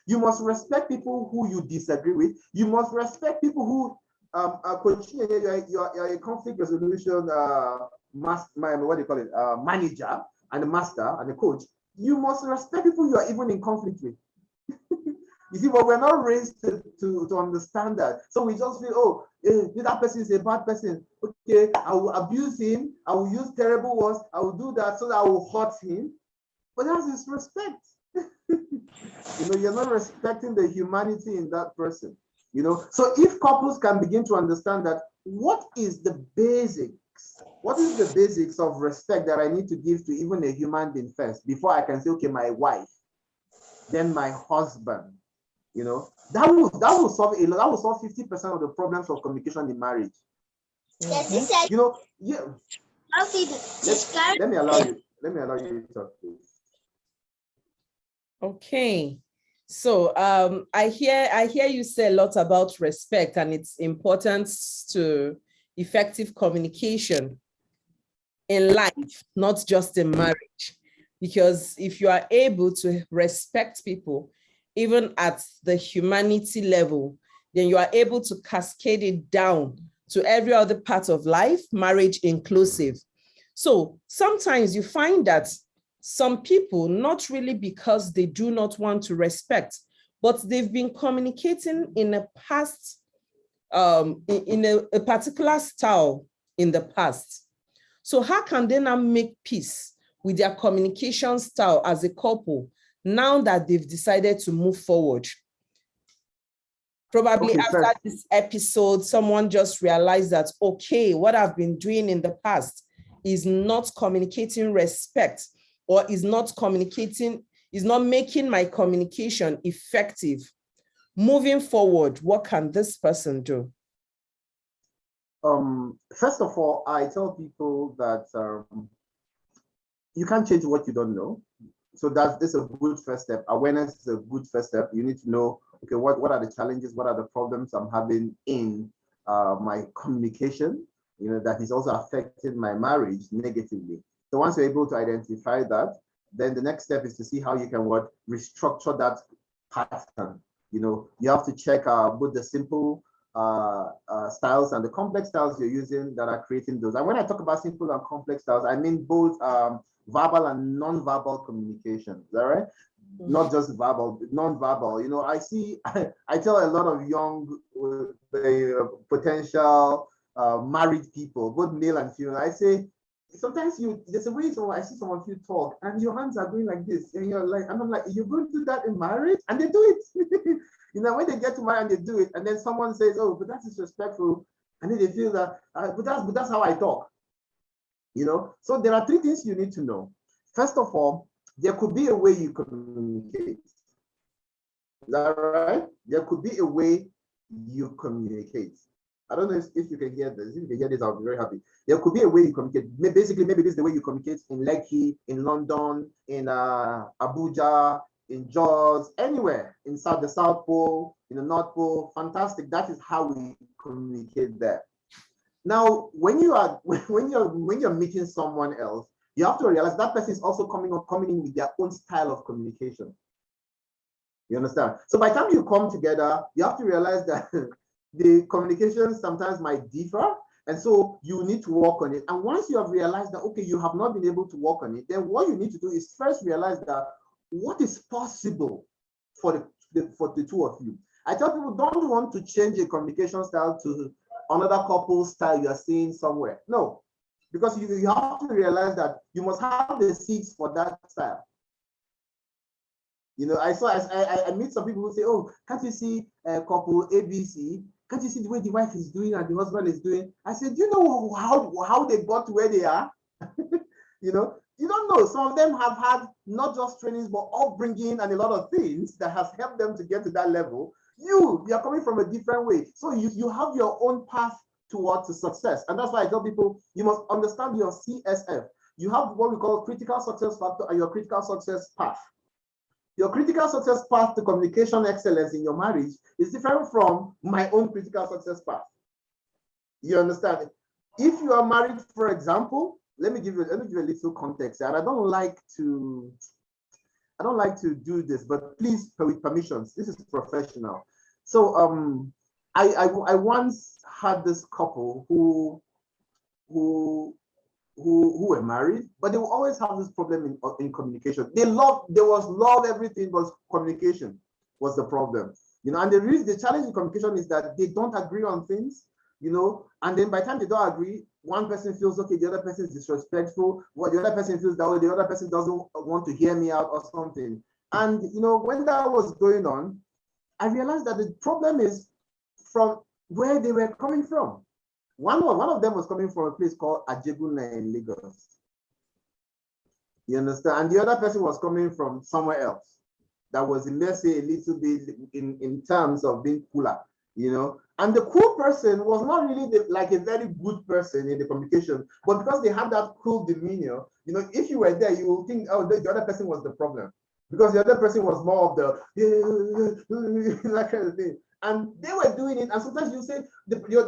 B: You must respect people who you disagree with. You must respect people who Coach, you're a conflict resolution manager and a master and a coach. You must respect people you are even in conflict with. You see, but we're not raised to understand that. So we just feel, oh, that person is a bad person. Okay, I will abuse him. I will use terrible words. I will do that so that I will hurt him. But that's disrespect. You know, you're not respecting the humanity in that person. You know, so if couples can begin to understand that, what is the basics? What is the basics of respect that I need to give to even a human being first before I can say, okay, my wife, then my husband? You know, that will solve a lot. That will solve 50% of the problems of communication in marriage. You know, yeah. Let me allow you to talk, please.
A: Okay. So I hear you say a lot about respect and its importance to effective communication in life, not just in marriage. Because if you are able to respect people, even at the humanity level, then you are able to cascade it down to every other part of life, marriage inclusive. So sometimes you find that some people, not really because they do not want to respect, but they've been communicating in a past, in a particular style in the past. So how can they now make peace with their communication style as a couple now that they've decided to move forward? Probably after this episode, someone just realized that, okay, what I've been doing in the past is not communicating respect, or is not making my communication effective. Moving forward, what can this person do?
B: First of all, I tell people that you can't change what you don't know. So this is a good first step. Awareness is a good first step. You need to know, okay, what are the challenges? What are the problems I'm having in my communication? You know, that is also affecting my marriage negatively. So once you're able to identify that, then the next step is to see how you can restructure that pattern. You know, you have to check both the simple styles and the complex styles you're using that are creating those. And when I talk about simple and complex styles, I mean both verbal and non-verbal communication. Is that right? Mm-hmm. Not just verbal, non-verbal. You know, I tell a lot of young potential married people, both male and female. I say, sometimes there's a way I see some of you talk and your hands are going like this, and you're like, and I'm like, you're going to do that in marriage? And they do it. You know, when they get to marriage and they do it, and then someone says, oh, but that's disrespectful, and then they feel that, but that's how I talk. You know, so there are three things you need to know. First of all, there could be a way you communicate. Is that right? There could be a way you communicate. I don't know if you can hear this. If you can hear this, I'll be very happy. There could be a way you communicate. Basically, maybe this is the way you communicate in Lekki, in London, in Abuja, in Jaws, anywhere, in the South Pole, in the North Pole. Fantastic. That is how we communicate there. Now, when you're meeting someone else, you have to realize that person is also coming in with their own style of communication. You understand? So by the time you come together, you have to realize that the communication sometimes might differ, and so you need to work on it. And once you have realized that, okay, you have not been able to work on it, then what you need to do is first realize that what is possible for the two of you. I tell people, don't want to change a communication style to another couple's style you're seeing somewhere. No, because you have to realize that you must have the seeds for that style. You know, I meet some people who say, oh, can't you see couple ABC? Can't you see the way the wife is doing and the husband is doing? I said, do you know how they got to where they are? You know, you don't know. Some of them have had not just trainings, but upbringing and a lot of things that has helped them to get to that level. You are coming from a different way. So you have your own path towards success. And that's why I tell people, you must understand your CSF. You have what we call critical success factor and your critical success path. Your critical success path to communication excellence in your marriage is different from my own critical success path. You understand? If you are married, for example, let me give you a little context. And I don't like to do this, but please, with permissions, this is professional. So I once had this couple who were married, but they will always have this problem in communication. There was love, everything, but communication was the problem. You know, and the challenge in communication is that they don't agree on things, you know, and then by the time they don't agree, one person feels, okay, the other person is disrespectful, the other person feels that way, the other person doesn't want to hear me out or something. And, you know, when that was going on, I realized that the problem is from where they were coming from. One of them was coming from a place called Ajeguna in Lagos. You understand? And the other person was coming from somewhere else that was, let's say, a little bit in terms of being cooler, you know. And the cool person was not really like a very good person in the communication, but because they had that cool demeanor, you know, if you were there, you would think, oh, the other person was the problem. Because the other person was more of the that kind of thing. And they were doing it, and sometimes you say,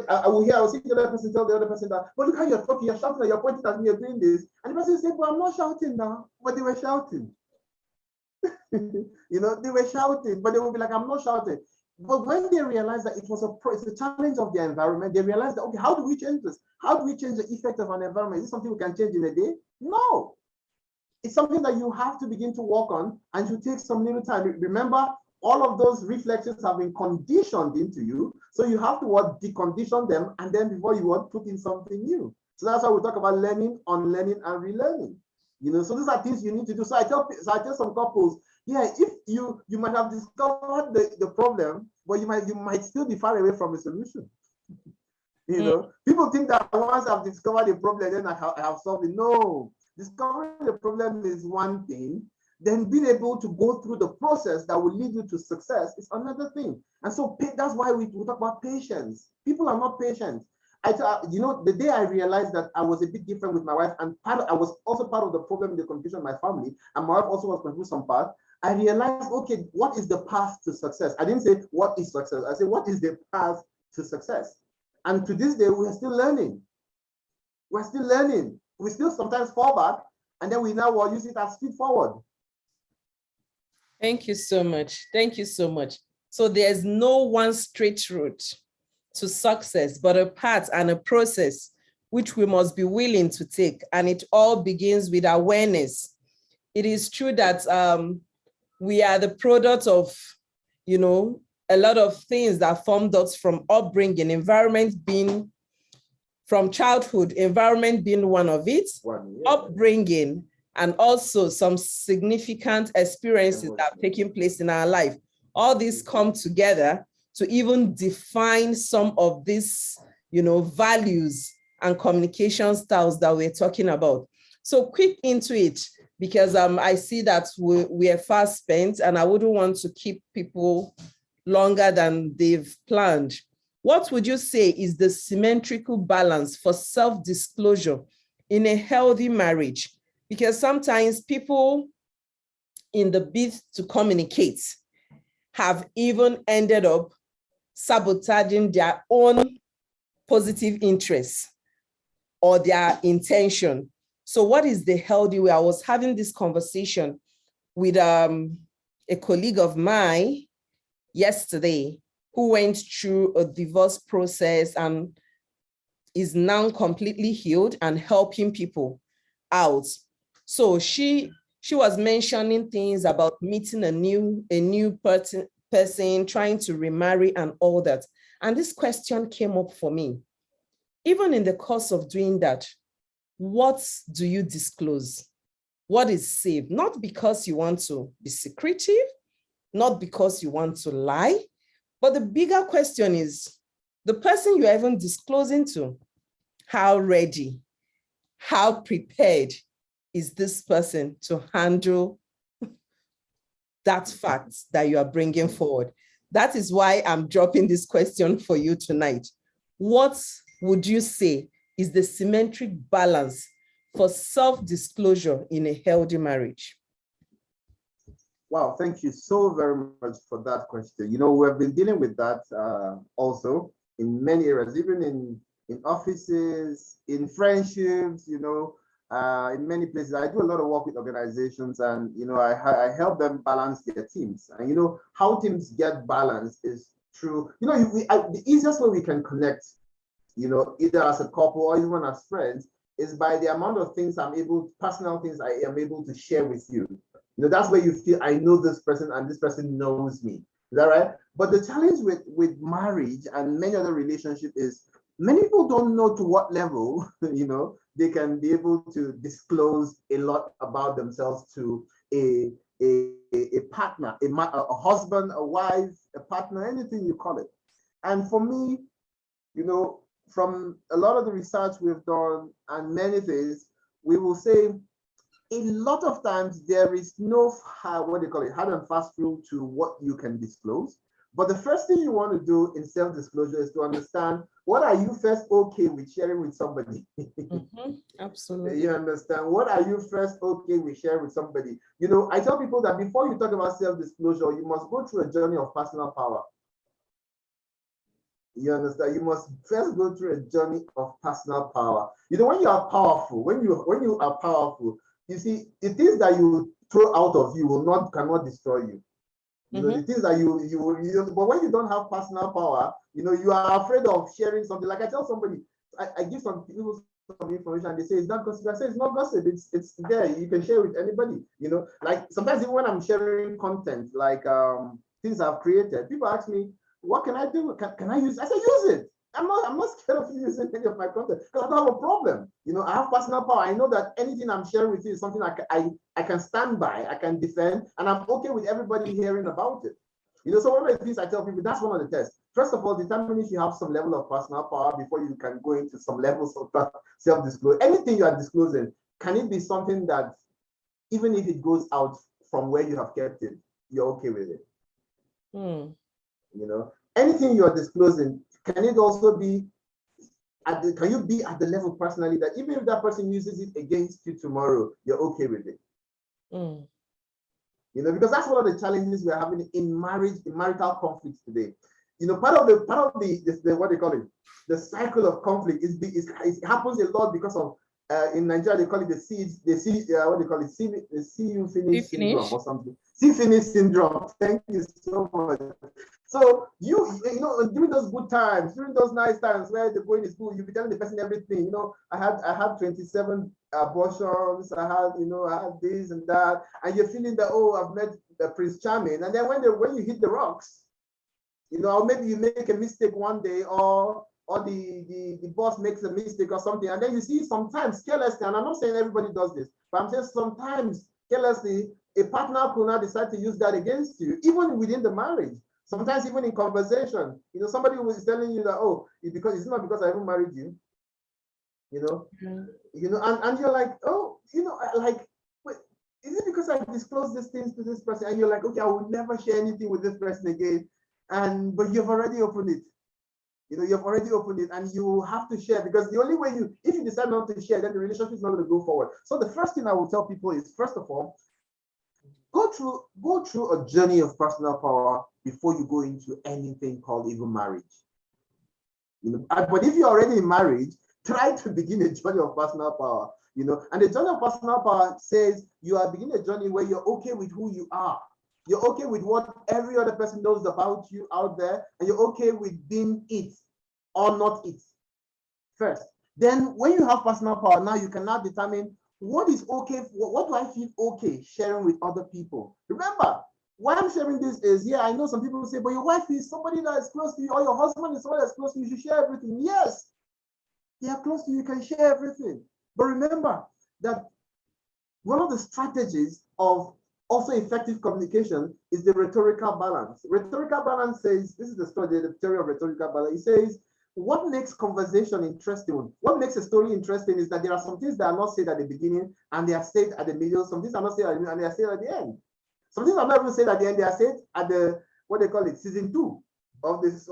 B: I will see the other person tell the other person that, but look how you're talking, you're shouting, you're pointing at me, you're doing this. And the person said, well, I'm not shouting now, but they were shouting. You know, they were shouting, but they would be like, I'm not shouting. But when they realized that it's a challenge of their environment, they realized that, okay, how do we change this? How do we change the effect of an environment? Is this something we can change in a day? No. it's something that you have to begin to work on and to take some little time. Remember, all of those reflexes have been conditioned into you. So you have to decondition them, and then before you put in something new. So that's why we talk about learning, unlearning, and relearning. So these are things you need to do. So I tell some couples, yeah, if you might have discovered the problem, but you might still be far away from the solution. People think that once I've discovered the problem, then I have solved it. No, discovering the problem is one thing. Then being able to go through the process that will lead you to success is another thing. And so that's why we talk about patience. People are not patient. The day I realized that I was a bit different with my wife, and I was also part of the problem in the confusion of my family, and my wife also was confused some part, I realized, okay, what is the path to success? I didn't say what is success. I said, what is the path to success? And to this day, we are still learning. We're still learning. We still sometimes fall back, and then we now will use it as speed forward.
A: Thank you so much. Thank you so much. So there's no one straight route to success, but a path and a process which we must be willing to take. And it all begins with awareness. It is true that we are the product of, a lot of things that formed us from upbringing, environment being, from childhood, environment being one of it, upbringing, and also some significant experiences that have taken place in our life. All these come together to even define some of these, values and communication styles that we're talking about. So quick into it, because I see that we are fast spent, and I wouldn't want to keep people longer than they've planned. What would you say is the symmetrical balance for self-disclosure in a healthy marriage? Because sometimes people in the bid to communicate have even ended up sabotaging their own positive interests or their intention. So what is the healthy way? I was having this conversation with a colleague of mine yesterday who went through a divorce process and is now completely healed and helping people out. So she was mentioning things about meeting a new person, trying to remarry and all that. And this question came up for me. Even in the course of doing that, what do you disclose? What is safe? Not because you want to be secretive, not because you want to lie, but the bigger question is the person you're even disclosing to, how ready, how prepared is this person to handle that fact that you are bringing forward? That is why I'm dropping this question for you tonight. What would you say is the symmetric balance for self-disclosure in a healthy marriage?
B: Wow, thank you so very much for that question. We've been dealing with that also in many areas, even in offices, in friendships, in many places. I do a lot of work with organizations, and I help them balance their teams. And how teams get balanced is through the easiest way we can connect, either as a couple or even as friends, is by the amount of personal things I am able to share with you. That's where you feel I know this person and this person knows me. Is that right? But the challenge with marriage and many other relationships is many people don't know to what level, they can be able to disclose a lot about themselves to a partner, a husband, a wife, a partner, anything you call it. And for me, from a lot of the research we've done and many things, we will say a lot of times there is no hard and fast rule to what you can disclose. But the first thing you want to do in self-disclosure is to understand, what are you first okay with sharing with somebody?
A: Absolutely.
B: You understand? What are you first okay with sharing with somebody? I tell people that before you talk about self-disclosure, you must go through a journey of personal power. You understand? You must first go through a journey of personal power. When you are powerful, when you are powerful, you see, the things that you throw out of you cannot destroy you. The things that you but when you don't have personal power, you are afraid of sharing something. Like I tell somebody, I give some people some information and they say it's not gossip. I say it's not gossip. It's there. You can share with anybody. You know, like sometimes even when I'm sharing content, like things I've created, people ask me, what can I do? Can I use? I say use it. I'm not scared of using any of my content because I don't have a problem. You know, I have personal power. I know that anything I'm sharing with you is something I can stand by, I can defend, and I'm okay with everybody hearing about it. You know, so one of the things I tell people, that's one of the tests. First of all, determine if you have some level of personal power before you can go into some levels of self-disclosure. Anything you are disclosing, can it be something that even if it goes out from where you have kept it, you're okay with it? You know, anything you're disclosing, can it also be can you be at the level personally that even if that person uses it against you tomorrow, you're okay with it? You know, because that's one of the challenges we're having in marriage, in marital conflicts today. You know, part of the what they call it, the cycle of conflict it happens a lot because of in Nigeria they call it what they call it, the see you finish syndrome or something. See finish syndrome. Thank you so much. So you know, during those good times, during those nice times where the going is good, you be telling the person everything. You know, I had 27 abortions, I had this and that, and you're feeling that, oh, I've met the Prince Charming, and then when you hit the rocks, you know, or maybe you make a mistake one day, or the boss makes a mistake or something, and then you see sometimes carelessly, and I'm not saying everybody does this, but I'm saying sometimes carelessly, a partner could not decide to use that against you, even within the marriage. Sometimes even in conversation, you know, somebody was telling you that, oh, it's not because I haven't married you, you know, and you're like, oh, you know, like, wait, is it because I disclosed these things to this person? And you're like, okay, I will never share anything with this person again. But you've already opened it. You know, you've already opened it, and you have to share, because the only way if you decide not to share, then the relationship is not going to go forward. So the first thing I will tell people is, first of all, go through a journey of personal power before you go into anything called even marriage. You know, but if you're already in marriage, try to begin a journey of personal power. You know, and the journey of personal power says you are beginning a journey where you're okay with who you are. You're okay with what every other person knows about you out there, and you're okay with being it or not it first. Then when you have personal power, now you can now determine what is okay, what do I feel okay sharing with other people. Remember, why I'm sharing this is, I know some people say, but your wife is somebody that is close to you, or your husband is somebody that's close to you, you should share everything. Yes, they are close to you, you can share everything. But remember that one of the strategies of also effective communication is the rhetorical balance. Rhetorical balance says, this is the study, the theory of rhetorical balance. It says, what makes conversation interesting, what makes a story interesting is that there are some things that are not said at the beginning and they are said at the middle. Some things are not said at the middle and they are said at the end. Some things are not even said at the end, they are said at the, what they call it, season 2 of this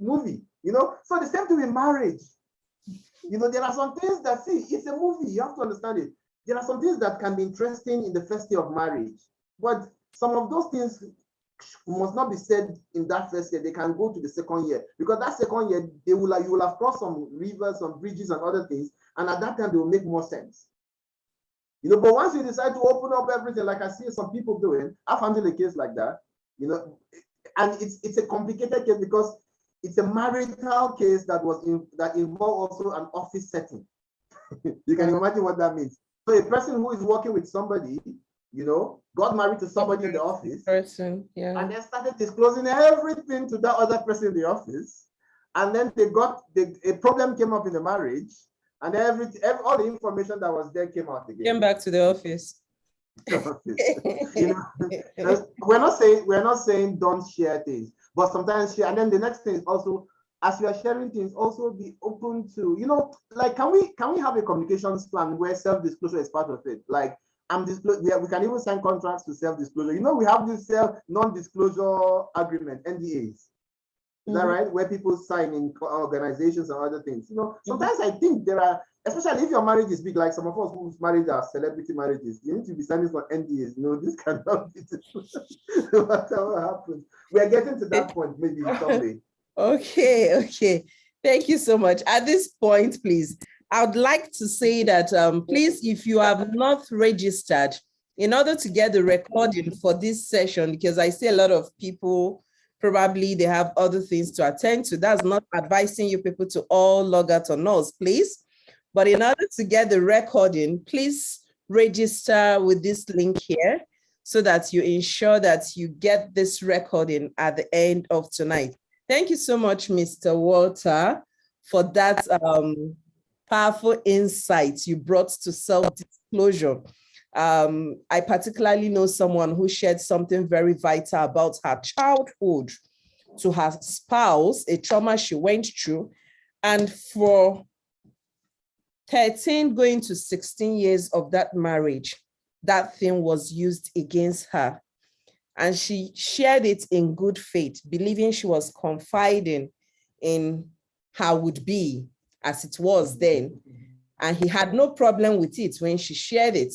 B: movie. You know, so the same thing with marriage. You know, there are some things that, it's a movie, you have to understand it. There are some things that can be interesting in the first year of marriage, but some of those things must not be said in that first year. They can go to the second year, because that second year, you will have crossed some rivers, some bridges and other things, and at that time, they will make more sense. You know, but once you decide to open up everything, like I see some people doing, I've handled a case like that, you know, and it's a complicated case because it's a marital case that involved also an office setting. You can imagine what that means. So a person who is working with somebody, you know, got married to somebody in the office,
A: and
B: then started disclosing everything to that other person in the office, and then a problem came up in the marriage, and all the information that was there came out again.
A: Came back to the office.
B: You know, we're not saying don't share things, but sometimes share. And then the next thing is also, as you are sharing things, also be open to, you know, like, can we have a communications plan where self-disclosure is part of it? Like, we can even sign contracts to self-disclosure. You know, we have this non-disclosure agreement, NDAs. Is that right? Where people sign in organizations and other things. You know, sometimes I think there are, especially if your marriage is big, like some of us whose marriage are celebrity marriages, you need to be signing for NDAs. You know, this cannot be no matter what happens. We are getting to that point maybe someday.
A: Okay. Thank you so much. At this point, please, I would like to say that, please, if you have not registered, in order to get the recording for this session, because I see a lot of people, probably they have other things to attend to. That's not advising you people to all log out on us, please. But in order to get the recording, please register with this link here so that you ensure that you get this recording at the end of tonight. Thank you so much, Mr. Walter, for that powerful insight you brought to self-disclosure. I particularly know someone who shared something very vital about her childhood to her spouse, a trauma she went through, and for 13 going to 16 years of that marriage, that thing was used against her. And she shared it in good faith, believing she was confiding in her would-be as it was then. And he had no problem with it when she shared it.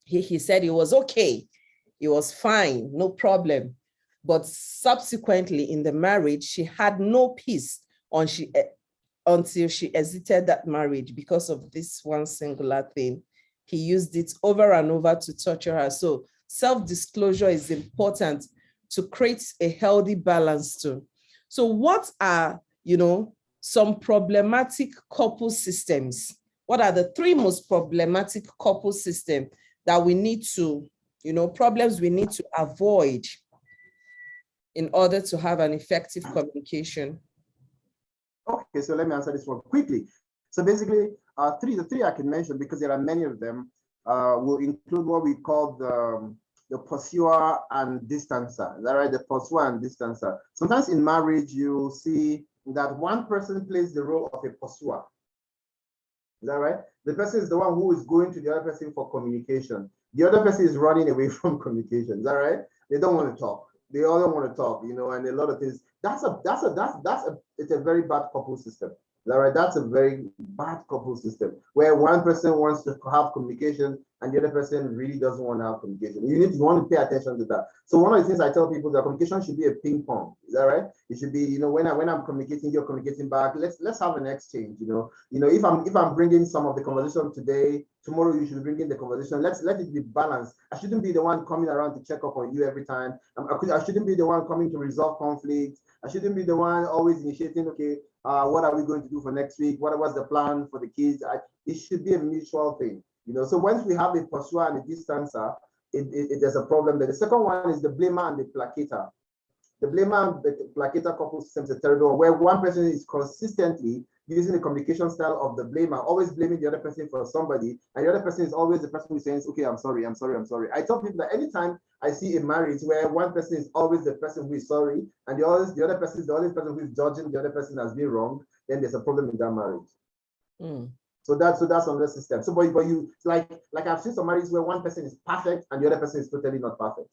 A: He said it was okay. It was fine, no problem. But subsequently in the marriage, she had no peace until she exited that marriage because of this one singular thing. He used it over and over to torture her. So self-disclosure is important to create a healthy balance too. So what are, some problematic couple systems? What are the 3 most problematic couple systems that we need to, problems we need to avoid in order to have an effective communication?
B: Okay, so let me answer this one quickly. So basically, the three I can mention, because there are many of them, will include what we call the pursuer and distancer. Is that right? The pursuer and distancer. Sometimes in marriage, you see that one person plays the role of a pursuer. Is that right? The person is the one who is going to the other person for communication. The other person is running away from communication. Is that right? They don't want to talk. They all don't want to talk, and a lot of things. It's a very bad couple system. Is that right? That's a very bad couple system where one person wants to have communication and the other person really doesn't want to have communication. You want to pay attention to that. So one of the things I tell people that communication should be a ping pong. Is that right? It should be, when I'm communicating, you're communicating back. Let's have an exchange. If I'm bringing some of the conversation today, tomorrow you should bring in the conversation. Let it be balanced. I shouldn't be the one coming around to check up on you every time. I shouldn't be the one coming to resolve conflicts. I shouldn't be the one always initiating, okay, what are we going to do for next week? What was the plan for the kids? It should be a mutual thing, So once we have a pursuer and a distancer, there's a problem there. The second one is the blamer and the placater. The blamer and the placater couple system is a terrible one, where one person is consistently using the communication style of the blamer, always blaming the other person for somebody, and the other person is always the person who says, okay, I'm sorry. I tell people that anytime I see a marriage where one person is always the person who is sorry, and the other person is the only person who is judging the other person as being wrong, then there's a problem in that marriage. So that's another system. So, but you like I've seen some marriages where one person is perfect and the other person is totally not perfect.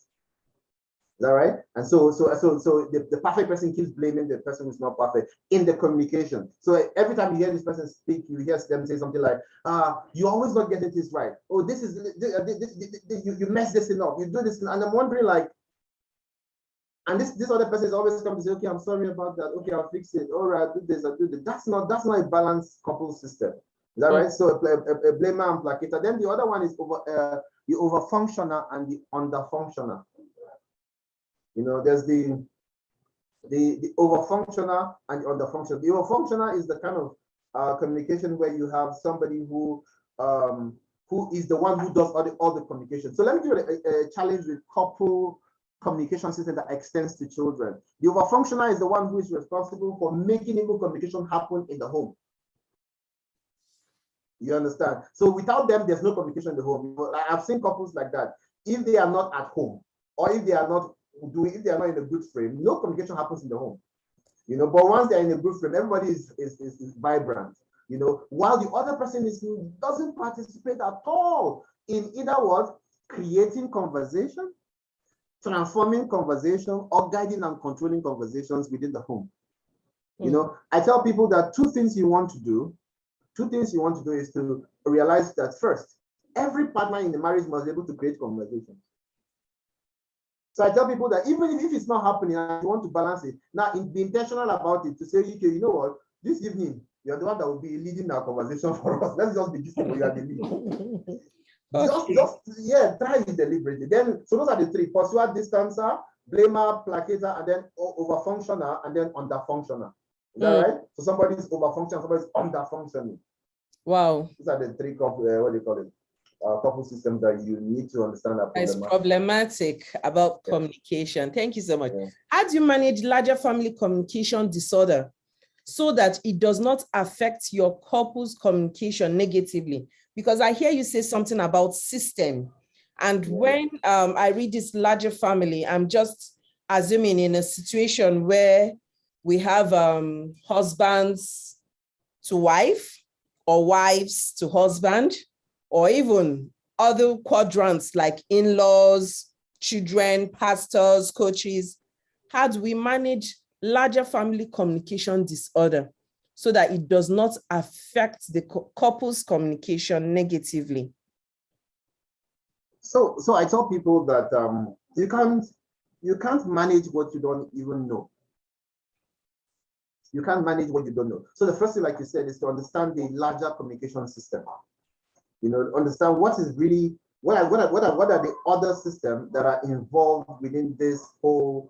B: Is that right? And so the perfect person keeps blaming the person who's not perfect in the communication. So every time you hear this person speak, you hear them say something like, you always not getting this right. Oh, this is you mess this up. You do this, and I'm wondering like, and this other person is always coming to say, okay, I'm sorry about that. Okay, I'll fix it. All right, I'll do this. That's not a balanced couple system. Is that right? So a blamer and placater. Then the other one is the over-functioner and the under-functioner. There's the over-functioner and the under-functioner. The over-functioner is the kind of communication where you have somebody who is the one who does all the communication. So let me give you a challenge with couple communication system that extends to children. The over-functioner is the one who is responsible for making even communication happen in the home. You understand? So without them, there's no communication in the home. I've seen couples like that. If they are not at home, or if they are not in a good frame, no communication happens in the home. But once they're in a good frame, everybody is vibrant. While the other person doesn't participate at all in either what, creating conversation, transforming conversation, or guiding and controlling conversations within the home. I tell people that two things you want to do is to realize that first, every partner in the marriage must be able to create conversations. So I tell people that even if it's not happening and you want to balance it, now be intentional about it, to say, okay, you know what, this evening, you're the one that will be leading our conversation for us. Let's just be distant where you are the lead. Okay. Try it deliberately. Then, so those are the three: pursuer, distancer, blamer, placater, and then over-functioner, and then under-functioner. Is that right? So somebody's over-functioning, somebody's under-functioning.
A: Wow.
B: These are the three couple, what do you call it? Couple systems that you need to understand are
A: It's
B: problematic.
A: problematic about
B: Yeah.
A: communication. Thank you so much.
B: Yeah.
A: How do you manage larger family communication disorder so that it does not affect your couple's communication negatively? Because I hear you say something about system. And when I read this larger family, I'm just assuming in a situation where we have husbands to wife or wives to husband, or even other quadrants like in-laws, children, pastors, coaches. How do we manage larger family communication disorder so that it does not affect the couple's communication negatively?
B: So I tell people that you can't manage what you don't even know. You can't manage what you don't know. So the first thing, like you said, is to understand the larger communication system. You know, understand what is really what are the other systems that are involved within this whole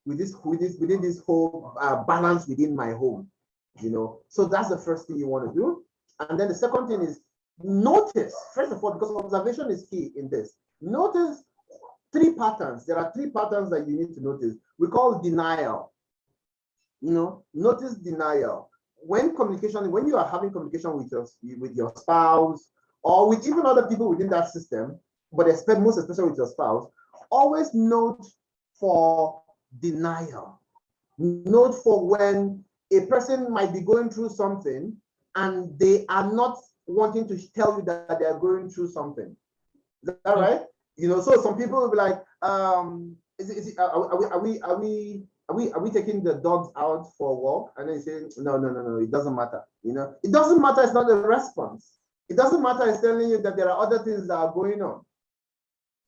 B: within this whole balance within my home. You know, so that's the first thing you want to do. And then the second thing is notice, first of all, because observation is key in this. Notice three patterns. There are three patterns that you need to notice. We call denial. You know, notice denial. When you are having communication with your spouse or with even other people within that system, but most especially with your spouse, always note for denial. Note for when a person might be going through something and they are not wanting to tell you that they are going through something. Is that right? You know, so some people will be like, are we taking the dogs out for a walk? And then you say, no, it doesn't matter. You know, it doesn't matter. It's not a response. It doesn't matter. It's telling you that there are other things that are going on.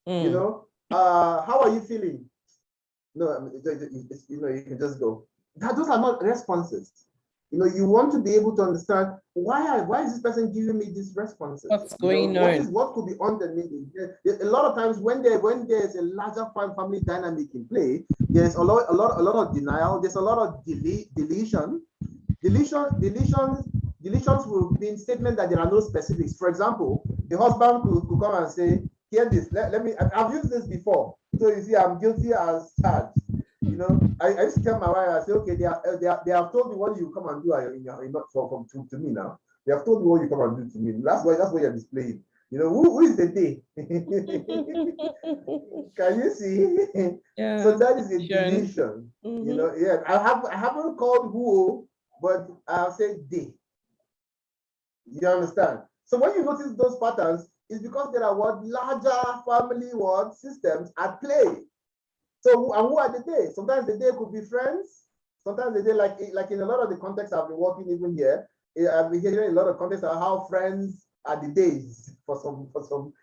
B: You know, how are you feeling? No, you know, you can just go. Those are not responses. You know, you want to be able to understand why is this person giving me these responses?
A: What's going on?
B: What could be underneath it? A lot of times when there's a larger family dynamic in play, there's a lot of denial. There's a lot of deletion. Deletions will be in statement that there are no specifics. For example, the husband could come and say, "Hear this. Let me. I've used this before. So you see, I'm guilty as charged." You know, I used to tell my wife, I say, okay, they have told me what you come and do to me now. They have told me what you come and do to me. That's what you're displaying. You know, who is the day? Can you see?
A: Yeah.
B: So that is a deletion. You know, yeah. I haven't called who, but I'll say they. You understand? So when you notice those patterns, it's because there are larger family systems at play. So, and who are the they? Sometimes the they could be friends. Sometimes the they, like in a lot of the contexts I've been working even here, I've been hearing a lot of contexts of how friends are the days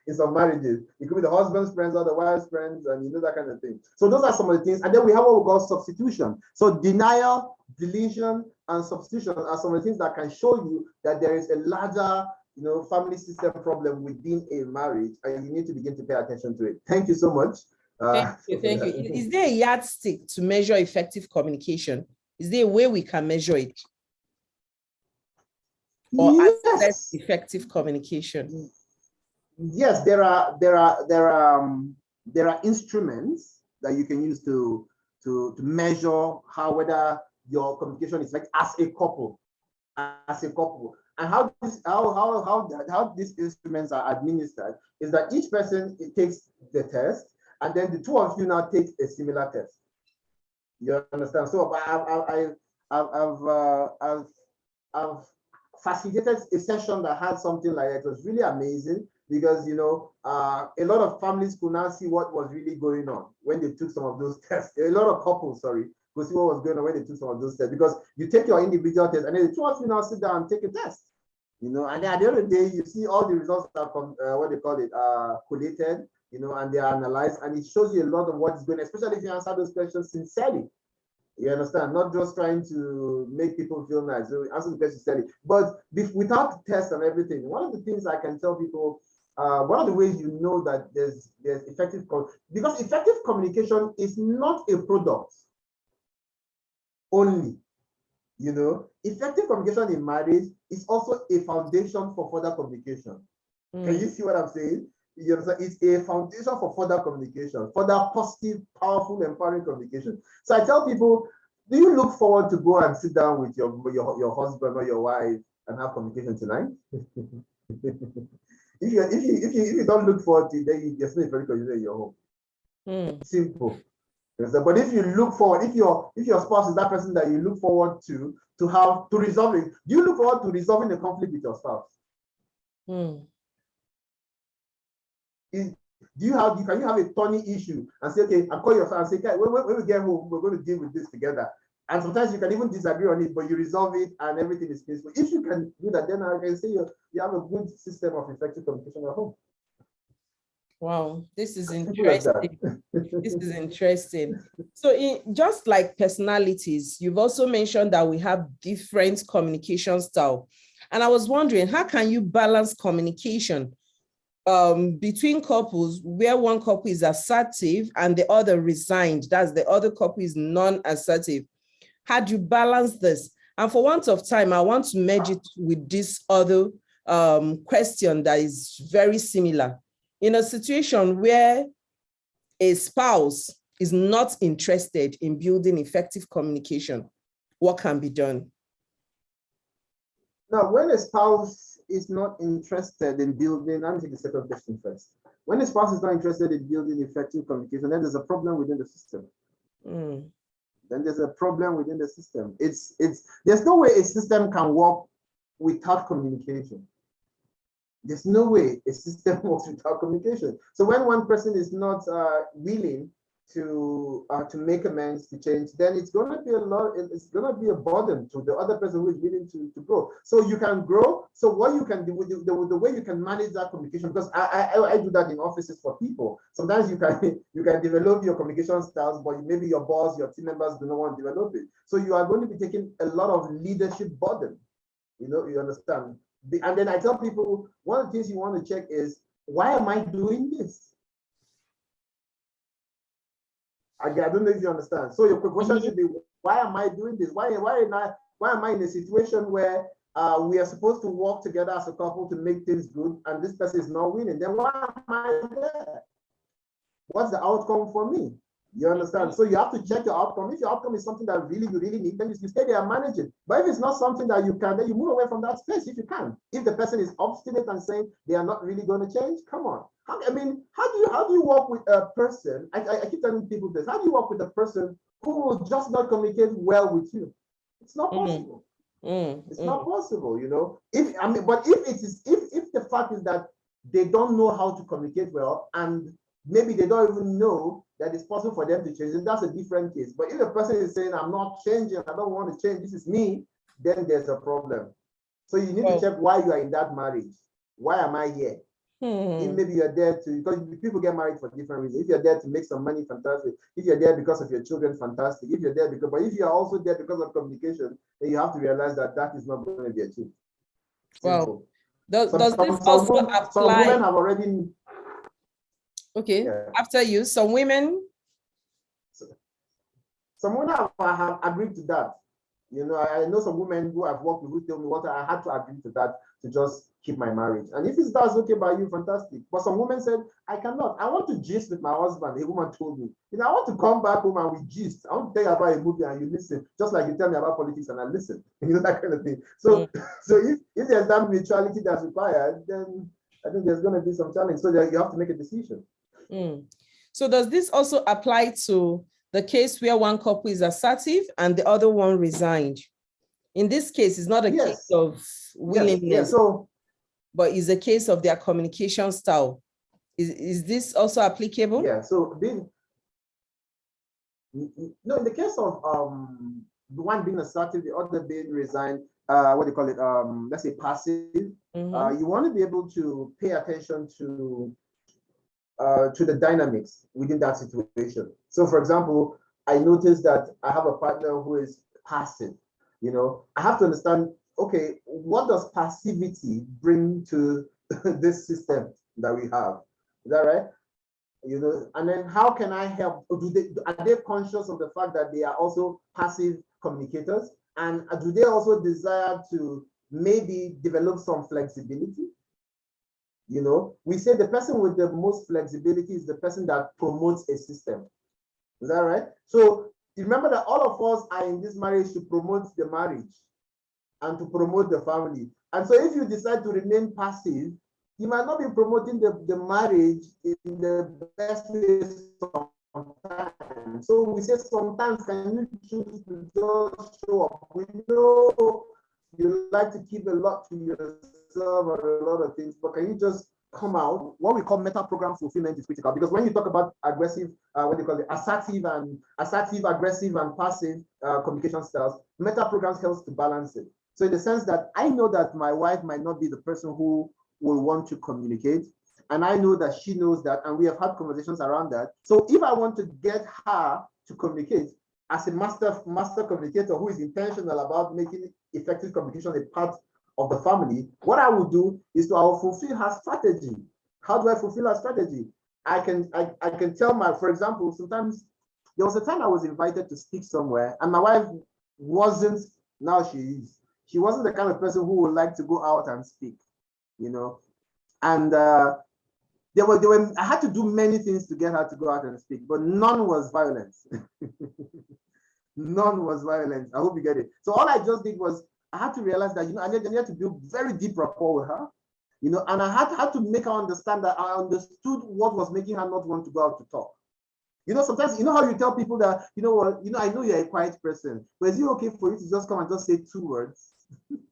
B: in some marriages. It could be the husband's friends or the wife's friends, and you know, that kind of thing. So those are some of the things. And then we have what we call substitution. So denial, deletion, and substitution are some of the things that can show you that there is a larger, you know, family system problem within a marriage, and you need to begin to pay attention to it. Thank you so much.
A: Thank you. Is there a yardstick to measure effective communication? Is there a way we can measure it? Or assess effective communication?
B: Yes, there are instruments that you can use to measure whether your communication is like as a couple, and how these instruments are administered is that each person takes the test, and then the two of you now take a similar test. You understand? So I've facilitated a session that had something like that. It was really amazing because, you know, a lot of families could now see what was really going on when they took some of those tests. A lot of couples, could see what was going on when they took some of those tests, because you take your individual test and then the two of you now sit down and take a test. You know, and then at the end of the day, you see all the results are collated, you know, and they are analyzed, and it shows you a lot of what is going on, especially if you answer those questions sincerely. You understand? Not just trying to make people feel nice. So answer the question sincerely. But without tests and everything, one of the things I can tell people, one of the ways you know that there's effective, because effective communication is not a product only. You know, effective communication in marriage is also a foundation for further communication. Can you see what I'm saying? You understand? It's a foundation for further communication, further positive, powerful, empowering communication. So I tell people, do you look forward to go and sit down with your husband or your wife and have communication tonight? if you don't look forward to it, then you're still very confused in your home. Simple. But if you look forward, if your spouse is that person that you look forward to resolve it, do you look forward to resolving the conflict with your spouse? Can you have a thorny issue and say, okay, I'll call your spouse and say, okay, when we get home, we're going to deal with this together. And sometimes you can even disagree on it, but you resolve it and everything is peaceful. If you can do that, then I can say you have a good system of effective communication at home.
A: Wow, this is interesting. This is interesting. So just like personalities, you've also mentioned that we have different communication style. And I was wondering, how can you balance communication between couples where one couple is assertive and the other resigned? That's the other couple is non-assertive. How do you balance this? And for want of time, I want to merge it with this other question that is very similar. In a situation where a spouse is not interested in building effective communication, what can be done?
B: Now, when a spouse is not interested in building, let me take the second question first. When a spouse is not interested in building effective communication, then there's a problem within the system. Then there's a problem within the system. There's no way a system can work without communication. There's no way a system works without communication. So when one person is not willing to make amends, to change, then it's going to be it's going to be a burden to the other person who is willing to grow. So you can grow. So what you can do with the way you can manage that communication, because I do that in offices for people. Sometimes you can develop your communication styles, but maybe your boss, your team members do not want to develop it. So you are going to be taking a lot of leadership burden. You understand? And then I tell people, one of the things you want to check is, why am I doing this? I don't know if you understand. So your question should be, why am I doing this? Why am I in a situation where we are supposed to work together as a couple to make things good, and this person is not winning? Then why am I there? What's the outcome for me? You understand? So you have to check your outcome. If your outcome is something that you really need, then you stay there and manage it. But if it's not something that you can, then you move away from that space if you can. If the person is obstinate and saying they are not really going to change, come on. How do you work with a person? I keep telling people this. How do you work with a person who will just not communicate well with you? It's not possible. It's not possible, If the fact is that they don't know how to communicate well, and maybe they don't even know that it's possible for them to change, and that's a different case. But if the person is saying, I'm not changing, I don't want to change, this is me, then there's a problem. So you need to check why you are in that marriage. Why am I here? If maybe you're there because people get married for different reasons. If you're there to make some money, fantastic. If you're there because of your children, fantastic. If you're there but if you're also there because of communication, then you have to realize that is not going to be achieved.
A: Well, does this also apply?
B: Some women have already.
A: Okay, yeah. After you, some women
B: have agreed to that. I know some women who I've worked with who tell me what I had to agree to that to just keep my marriage. And if that's okay by you, fantastic. But some women said, I cannot. I want to gist with my husband. A woman told me, I want to come back home and we gist. I want to tell you about a movie and you listen, just like you tell me about politics and I listen. That kind of thing. So if there's that mutuality that's required, then I think there's going to be some challenge. So you have to make a decision.
A: So does this also apply to the case where one couple is assertive and the other one resigned? In this case, it's not a case of willingness, but it's a case of their communication style. Is this also applicable?
B: Yeah, so in the case of the one being assertive, the other being resigned, what do you call it? Let's say passive. You want to be able to pay attention to the dynamics within that situation. So for example, I noticed that I have a partner who is passive. I have to understand, okay, what does passivity bring to this system that we have? Is that right? And then how can I help? Are they conscious of the fact that they are also passive communicators? And do they also desire to maybe develop some flexibility? You know, we say the person with the most flexibility is the person that promotes a system. Is that right? So remember that all of us are in this marriage to promote the marriage and to promote the family. And so if you decide to remain passive, you might not be promoting the marriage in the best way sometimes. So we say sometimes, can you choose to just show up? We know you like to keep a lot to yourself or a lot of things, but can you just come out? What we call meta program fulfillment is critical, because when you talk about aggressive, what do you call it, assertive, aggressive, and passive communication styles, meta programs helps to balance it. So in the sense that I know that my wife might not be the person who will want to communicate, and I know that she knows that, and we have had conversations around that. So if I want to get her to communicate as a master communicator who is intentional about making effective communication a part of the family, what I will do is I will fulfill her strategy. How do I fulfill her strategy? I can tell for example, sometimes there was a time I was invited to speak somewhere, and my wife wasn't, now she is. She wasn't the kind of person who would like to go out and speak, you know. And I had to do many things to get her to go out and speak, but none was violence. None was violence. I hope you get it. So all I just did was I had to realize that, you know, I needed to build very deep rapport with her, you know, and I had to make her understand that I understood what was making her not want to go out to talk. You know, sometimes, you know how you tell people that, you know what, you know, I know you're a quiet person, but is it okay for you to just come and just say 2 words?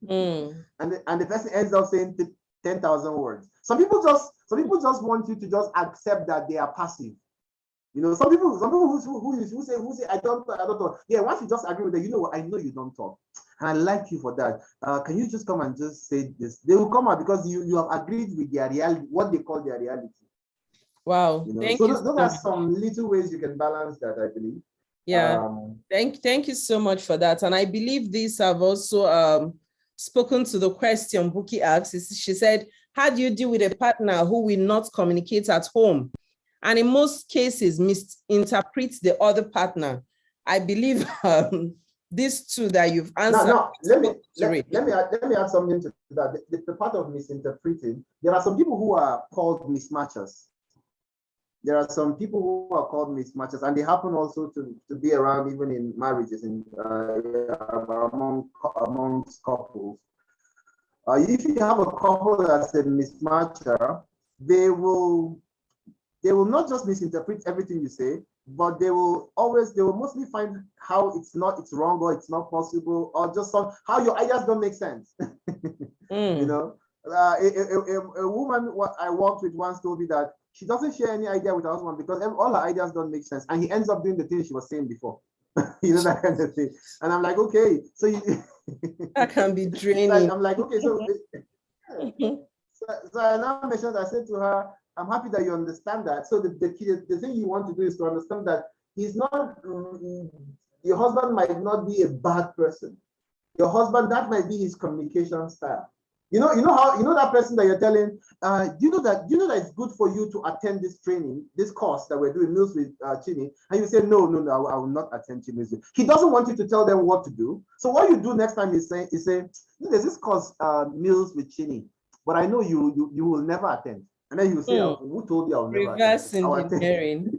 B: And the person ends up saying 10,000 words. Some people just want you to just accept that they are passive. You know, some people who say I don't talk. Yeah, once you just agree with them, you know what, I know you don't talk, and I like you for that. Can you just come and just say this? They will come out because you have agreed with their reality, what they call their reality.
A: Wow.
B: You know?
A: Thank
B: so
A: you.
B: Those are some little ways you can balance that, I believe.
A: Yeah. Thank you so much for that. And I believe these have also spoken to the question Buki asked. She said, how do you deal with a partner who will not communicate at home? And in most cases, misinterprets the other partner. I believe these two that you've answered.
B: No, let me add something to that. The part of misinterpreting, there are some people who are called mismatchers. There are some people who are called mismatchers, and they happen also to be around even in marriages, amongst couples. If you have a couple that's a mismatcher, they will not just misinterpret everything you say, but they will mostly find how it's wrong, or it's not possible, or just how your ideas don't make sense. You know, a woman I worked with once told me that she doesn't share any idea with her husband because all her ideas don't make sense, and he ends up doing the things she was saying before. You know, that kind of thing. And I'm like, okay, so
A: that can be draining.
B: I'm like, okay, so I now mentioned, I said to her, I'm happy that you understand that. So the thing you want to do is to understand that he's not, your husband might not be a bad person. Your husband, that might be his communication style. You know that person that you're telling, you know that it's good for you to attend this training, this course that we're doing, Meals with Chini, and you say, no, I will not attend Chini. He doesn't want you to tell them what to do. So what you do next time is say, there's this course, Meals with Chini, but I know you will never attend. And then you say, who told you I'll never
A: reverse engineering.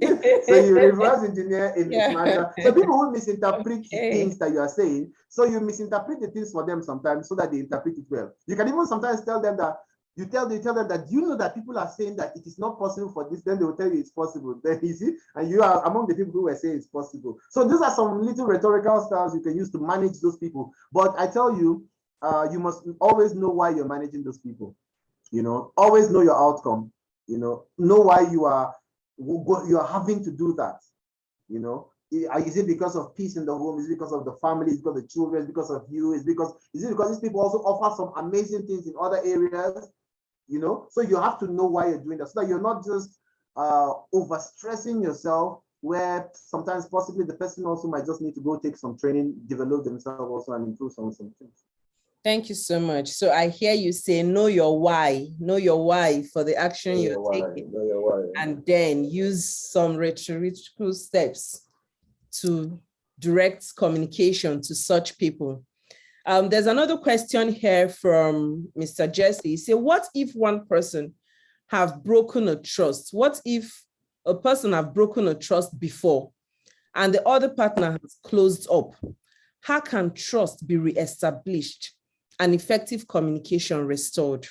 B: So you reverse engineer in mismatcher. So people who misinterpret things that you are saying, so you misinterpret the things for them sometimes so that they interpret it well. You can even sometimes tell them that you tell them that you know that people are saying that it is not possible for this, then they will tell you it's possible. Then you see, and you are among the people who are saying it's possible. So these are some little rhetorical styles you can use to manage those people. But I tell you, you must always know why you're managing those people. You know, always know your outcome. You know why you are having to do that. You know, is it because of peace in the home? Is it because of the family? Is it because of the children? Is it because of you? Is it because these people also offer some amazing things in other areas? You know, so you have to know why you're doing that, so that you're not just overstressing yourself, where sometimes possibly the person also might just need to go take some training, develop themselves also, and improve some things.
A: Thank you so much. So I hear you say, know your why for the action you're taking, and then use some rhetorical steps to direct communication to such people. There's another question here from Mr. Jesse. He said, what if one person have broken a trust? What if a person have broken a trust before and the other partner has closed up? How can trust be reestablished and effective communication restored?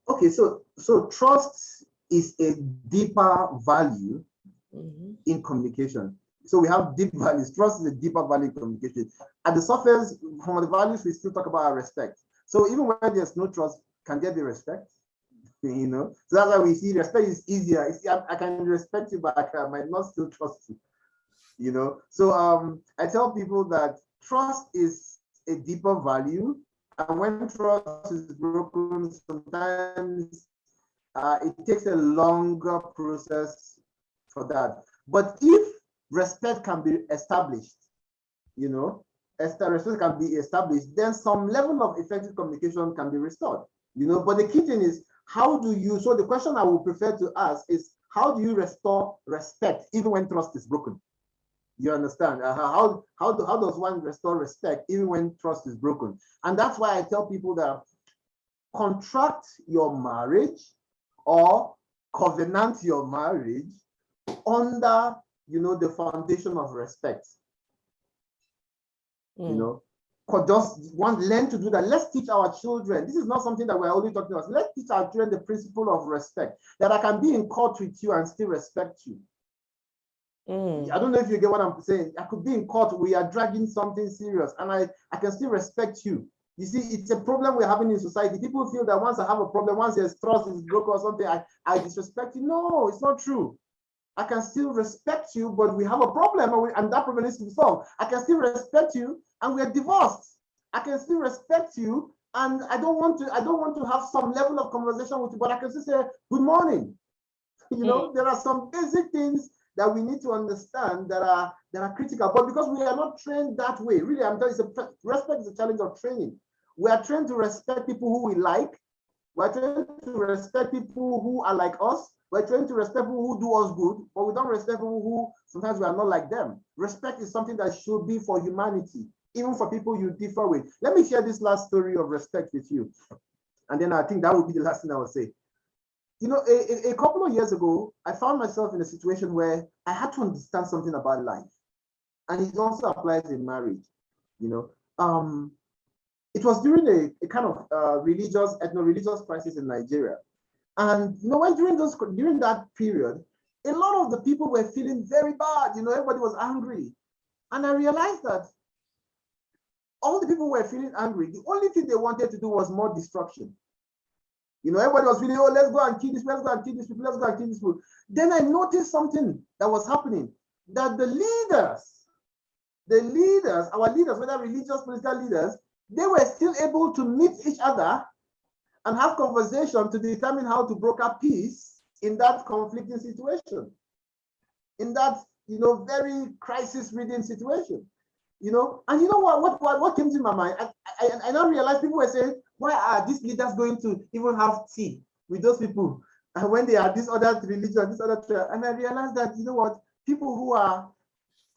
B: Okay, so trust is a deeper value in communication. So we have deep values. Trust is a deeper value in communication. At the surface, from the values, we still talk about our respect. So even when there's no trust, can there be respect? You know, so that's why we see respect is easier. I can respect you, but I might not still trust you. You know, so I tell people that trust is a deeper value, and when trust is broken, sometimes it takes a longer process for that. But if respect can be established, you know, respect can be established, then some level of effective communication can be restored, you know. But the key thing is, how do you, so the question I would prefer to ask is, how do you restore respect even when trust is broken? You understand? How does one restore respect even when trust is broken? And that's why I tell people that contract your marriage or covenant your marriage under, you know, the foundation of respect. You know, just learn to do that. Let's teach our children. This is not something that we're only talking about. Let's teach our children the principle of respect, that I can be in court with you and still respect you. I don't know if you get what I'm saying. I could be in court, we are dragging something serious, and I can still respect you. You see, it's a problem we're having in society. People feel that once I have a problem, once there's trust is broken or something, I disrespect you. No, it's not true. I can still respect you, but we have a problem, and that problem needs to be solved. I can still respect you, and we're divorced. I can still respect you, and I don't want to have some level of conversation with you, but I can still say good morning. You know, there are some basic things that we need to understand that are critical, but because we are not trained that way, really, I'm telling you, respect is a challenge of training. We are trained to respect people who we like. We're trained to respect people who are like us. We're trained to respect people who do us good, but we don't respect people who sometimes we are not like them. Respect is something that should be for humanity, even for people you differ with. Let me share this last story of respect with you, and then I think that would be the last thing I will say. You know, a couple of years ago, I found myself in a situation where I had to understand something about life. And it also applies in marriage. You know, it was during a kind of ethno-religious crisis in Nigeria. And, you know, during that period, a lot of the people were feeling very bad. You know, everybody was angry. And I realized that all the people were feeling angry. The only thing they wanted to do was more destruction. You know, everybody was feeling, oh, let's go and kill this, let's go and kill this people, let's go and kill this people. Then I noticed something that was happening, that the leaders, our leaders, whether religious, political leaders, they were still able to meet each other and have conversation to determine how to broker peace in that conflicting situation, in that, you know, very crisis-ridden situation. You know, and you know what came to my mind? I now realized people were saying, why are these leaders going to even have tea with those people? And when they are this other religion, this other tribe, and I realized that, you know what, people who are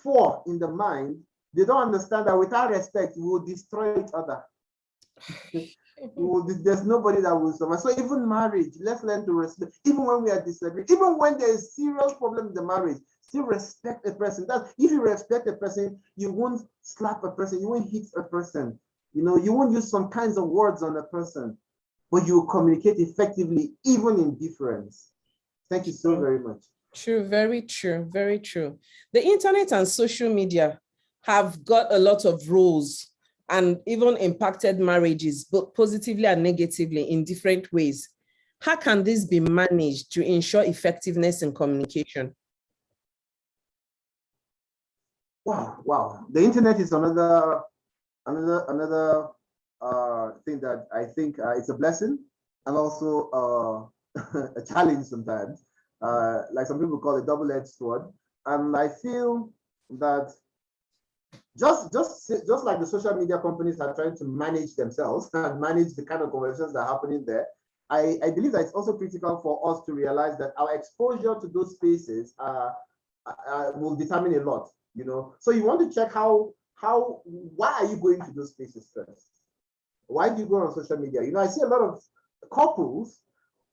B: poor in the mind, they don't understand that without respect, we will destroy each other. There's nobody that will survive. So even marriage, let's learn to respect, even when we are disagreeing, even when there is serious problem in the marriage, still respect a person. That if you respect a person, you won't slap a person, you won't hit a person, you know, you won't use some kinds of words on a person, but you communicate effectively, even in difference. Thank you so very much.
A: True, very true, very true. The internet and social media have got a lot of roles and even impacted marriages, both positively and negatively in different ways. How can this be managed to ensure effectiveness in communication?
B: Wow. The internet is another thing that I think it's a blessing and also a challenge sometimes. Like some people call it double-edged sword. And I feel that just like the social media companies are trying to manage themselves and manage the kind of conversations that are happening there, I believe that it's also critical for us to realize that our exposure to those spaces will determine a lot. you know. So you want to check why are you going to those places first? Why do you go on social media? You know, I see a lot of couples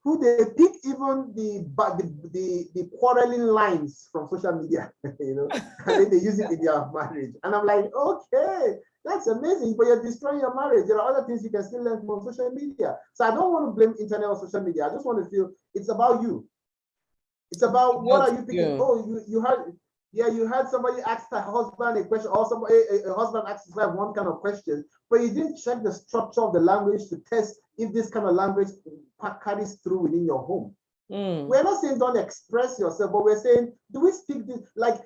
B: who they pick even the quarreling lines from social media, you know, and then they use it in their marriage. And I'm like, okay, that's amazing, but you're destroying your marriage. There are other things you can still learn from social media. So I don't want to blame internet or social media. I just want to feel it's about you. It's about what are you thinking? Oh, you heard, yeah, you heard somebody ask a husband a question, or somebody a husband asked his wife one kind of question, but you didn't check the structure of the language to test if this kind of language carries through within your home. We're not saying don't express yourself, but we're saying, do we speak this? Like,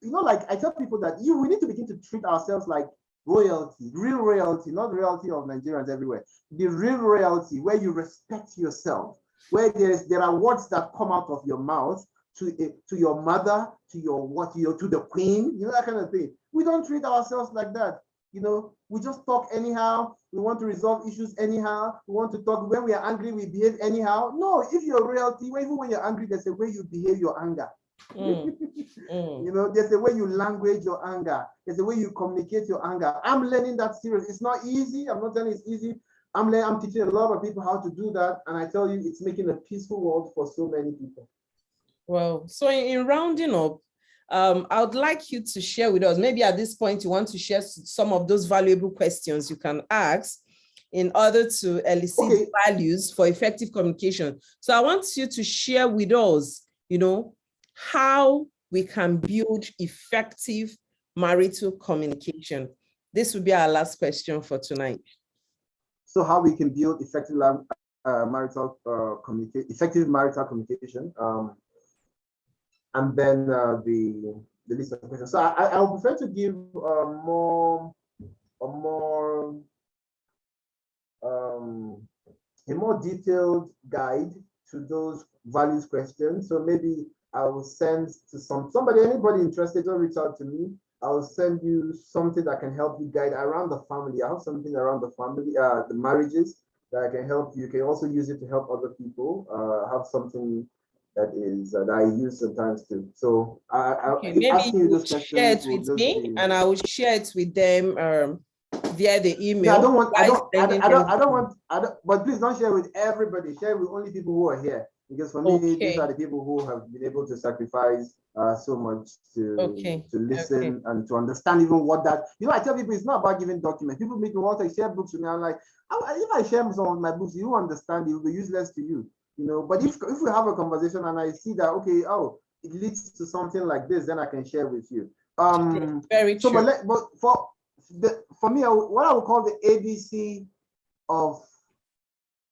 B: like I tell people that we need to begin to treat ourselves like royalty, real royalty, not royalty of Nigerians everywhere. The real royalty where you respect yourself, where there are words that come out of your mouth to your mother, to the queen, that kind of thing. We don't treat ourselves like that. We just talk anyhow. We want to resolve issues anyhow. We want to talk when we are angry, we behave anyhow. No, if you're royalty, even when you're angry, there's a way you behave your anger. There's a way you language your anger. There's a way you communicate your anger. I'm learning that serious. It's not easy. I'm not telling you it's easy. I'm teaching a lot of people how to do that. And I tell you, it's making a peaceful world for so many people.
A: Well, so in rounding up, I would like you to share with us, maybe at this point, you want to share some of those valuable questions you can ask in order to elicit values for effective communication. So I want you to share with us, how we can build effective marital communication. This will be our last question for tonight.
B: So how we can build effective marital communication. And then the list of questions. So I would prefer to give a more detailed guide to those values questions. So maybe I will send to anybody interested, don't reach out to me. I will send you something that can help you guide around the family. I have something around the family, the marriages that can help you. You can also use it to help other people. I have something that I use sometimes too. So
A: maybe asking you those questions, share it with me, and I will share it with them via the email.
B: No, but please don't share with everybody. Share with only people who are here, because for me, these are the people who have been able to sacrifice so much to listen and to understand even what that. I tell people it's not about giving documents. People make me want to share books with me. I'm like, if I share some of my books, you understand, it will be useless to you. But if we have a conversation and I see that, it leads to something like this, then I can share with you.
A: Very true.
B: But for me, what I would call the ABC of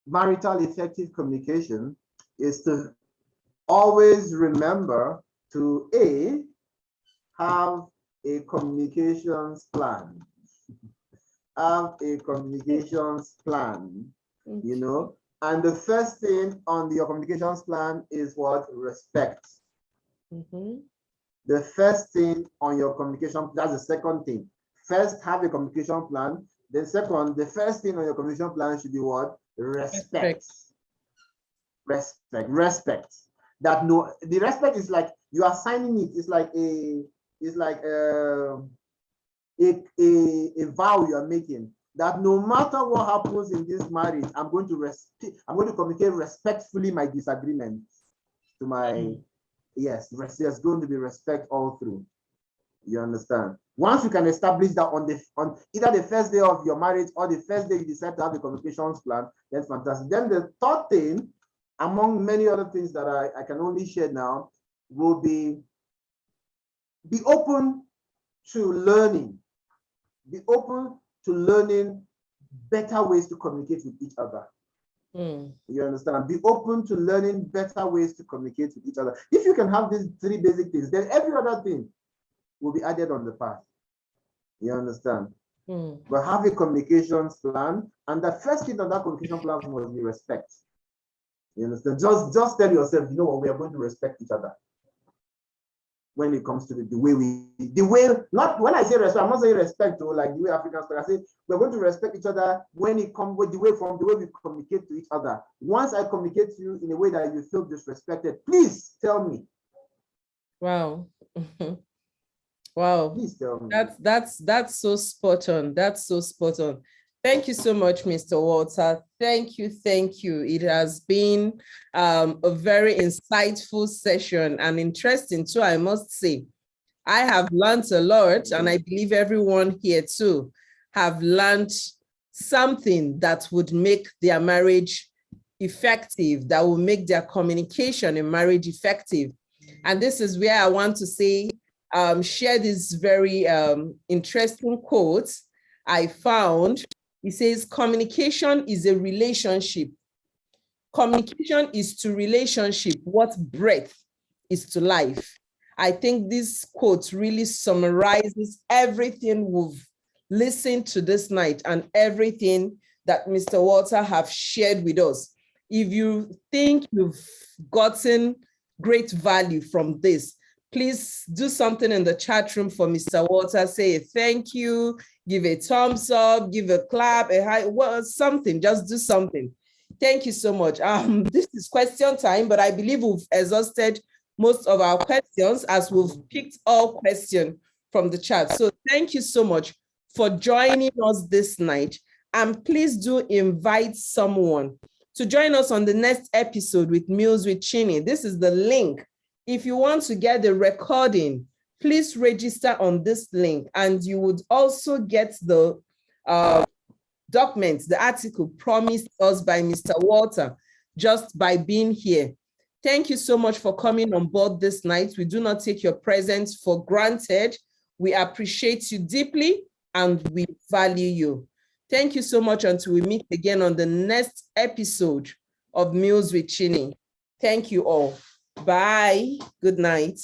B: marital effective communication is to always remember to have a communications plan. Have a communications plan, And the first thing on your communications plan is what? Respect. The first thing on your communication, that's the second thing. First, have a communication plan. Then second, the first thing on your communication plan should be what? Respect. Respect. The respect is like you are signing it. It's like a vow you are making, that no matter what happens in this marriage, I'm going to communicate respectfully my disagreements to my, yes, there's going to be respect all through. You understand? Once you can establish that on either the first day of your marriage or the first day you decide to have a communications plan, that's fantastic. Then the third thing, among many other things that I can only share now, will be open to learning. Be open to learning better ways to communicate with each other. You understand? Be open to learning better ways to communicate with each other. If you can have these three basic things, then every other thing will be added on the path. You understand? But have a communications plan, and the first thing on that communication plan must be respect. You understand? Just tell yourself, we are going to respect each other. When it comes to the way, not when I say respect, I'm not saying respect to like the way Africans speak. I say we're going to respect each other when it comes with the way we communicate to each other. Once I communicate to you in a way that you feel disrespected, please tell me.
A: Wow. Wow.
B: Please tell me.
A: That's so spot on. That's so spot on. Thank you so much, Mr. Walter. Thank you. Thank you. It has been a very insightful session and interesting too, I must say. I have learned a lot, and I believe everyone here too have learned something that would make their marriage effective, that will make their communication in marriage effective. And this is where I want to say, share this very interesting quote I found. It says, communication is a relationship. Communication is to relationship what breath is to life. I think this quote really summarizes everything we've listened to this night and everything that Mr. Walter have shared with us. If you think you've gotten great value from this, please do something in the chat room for Mr. Walter. Say a thank you, give a thumbs up, give a clap, a hi, well, something, just do something. Thank you so much. This is question time, but I believe we've exhausted most of our questions as we've picked all questions from the chat. So thank you so much for joining us this night. And please do invite someone to join us on the next episode with Meals with Chini. This is the link. If you want to get the recording, please register on this link, and you would also get the document, the article promised us by Mr. Walter just by being here. Thank you so much for coming on board this night. We do not take your presence for granted. We appreciate you deeply and we value you. Thank you so much until we meet again on the next episode of Meals with Chini. Thank you all. Bye. Good night.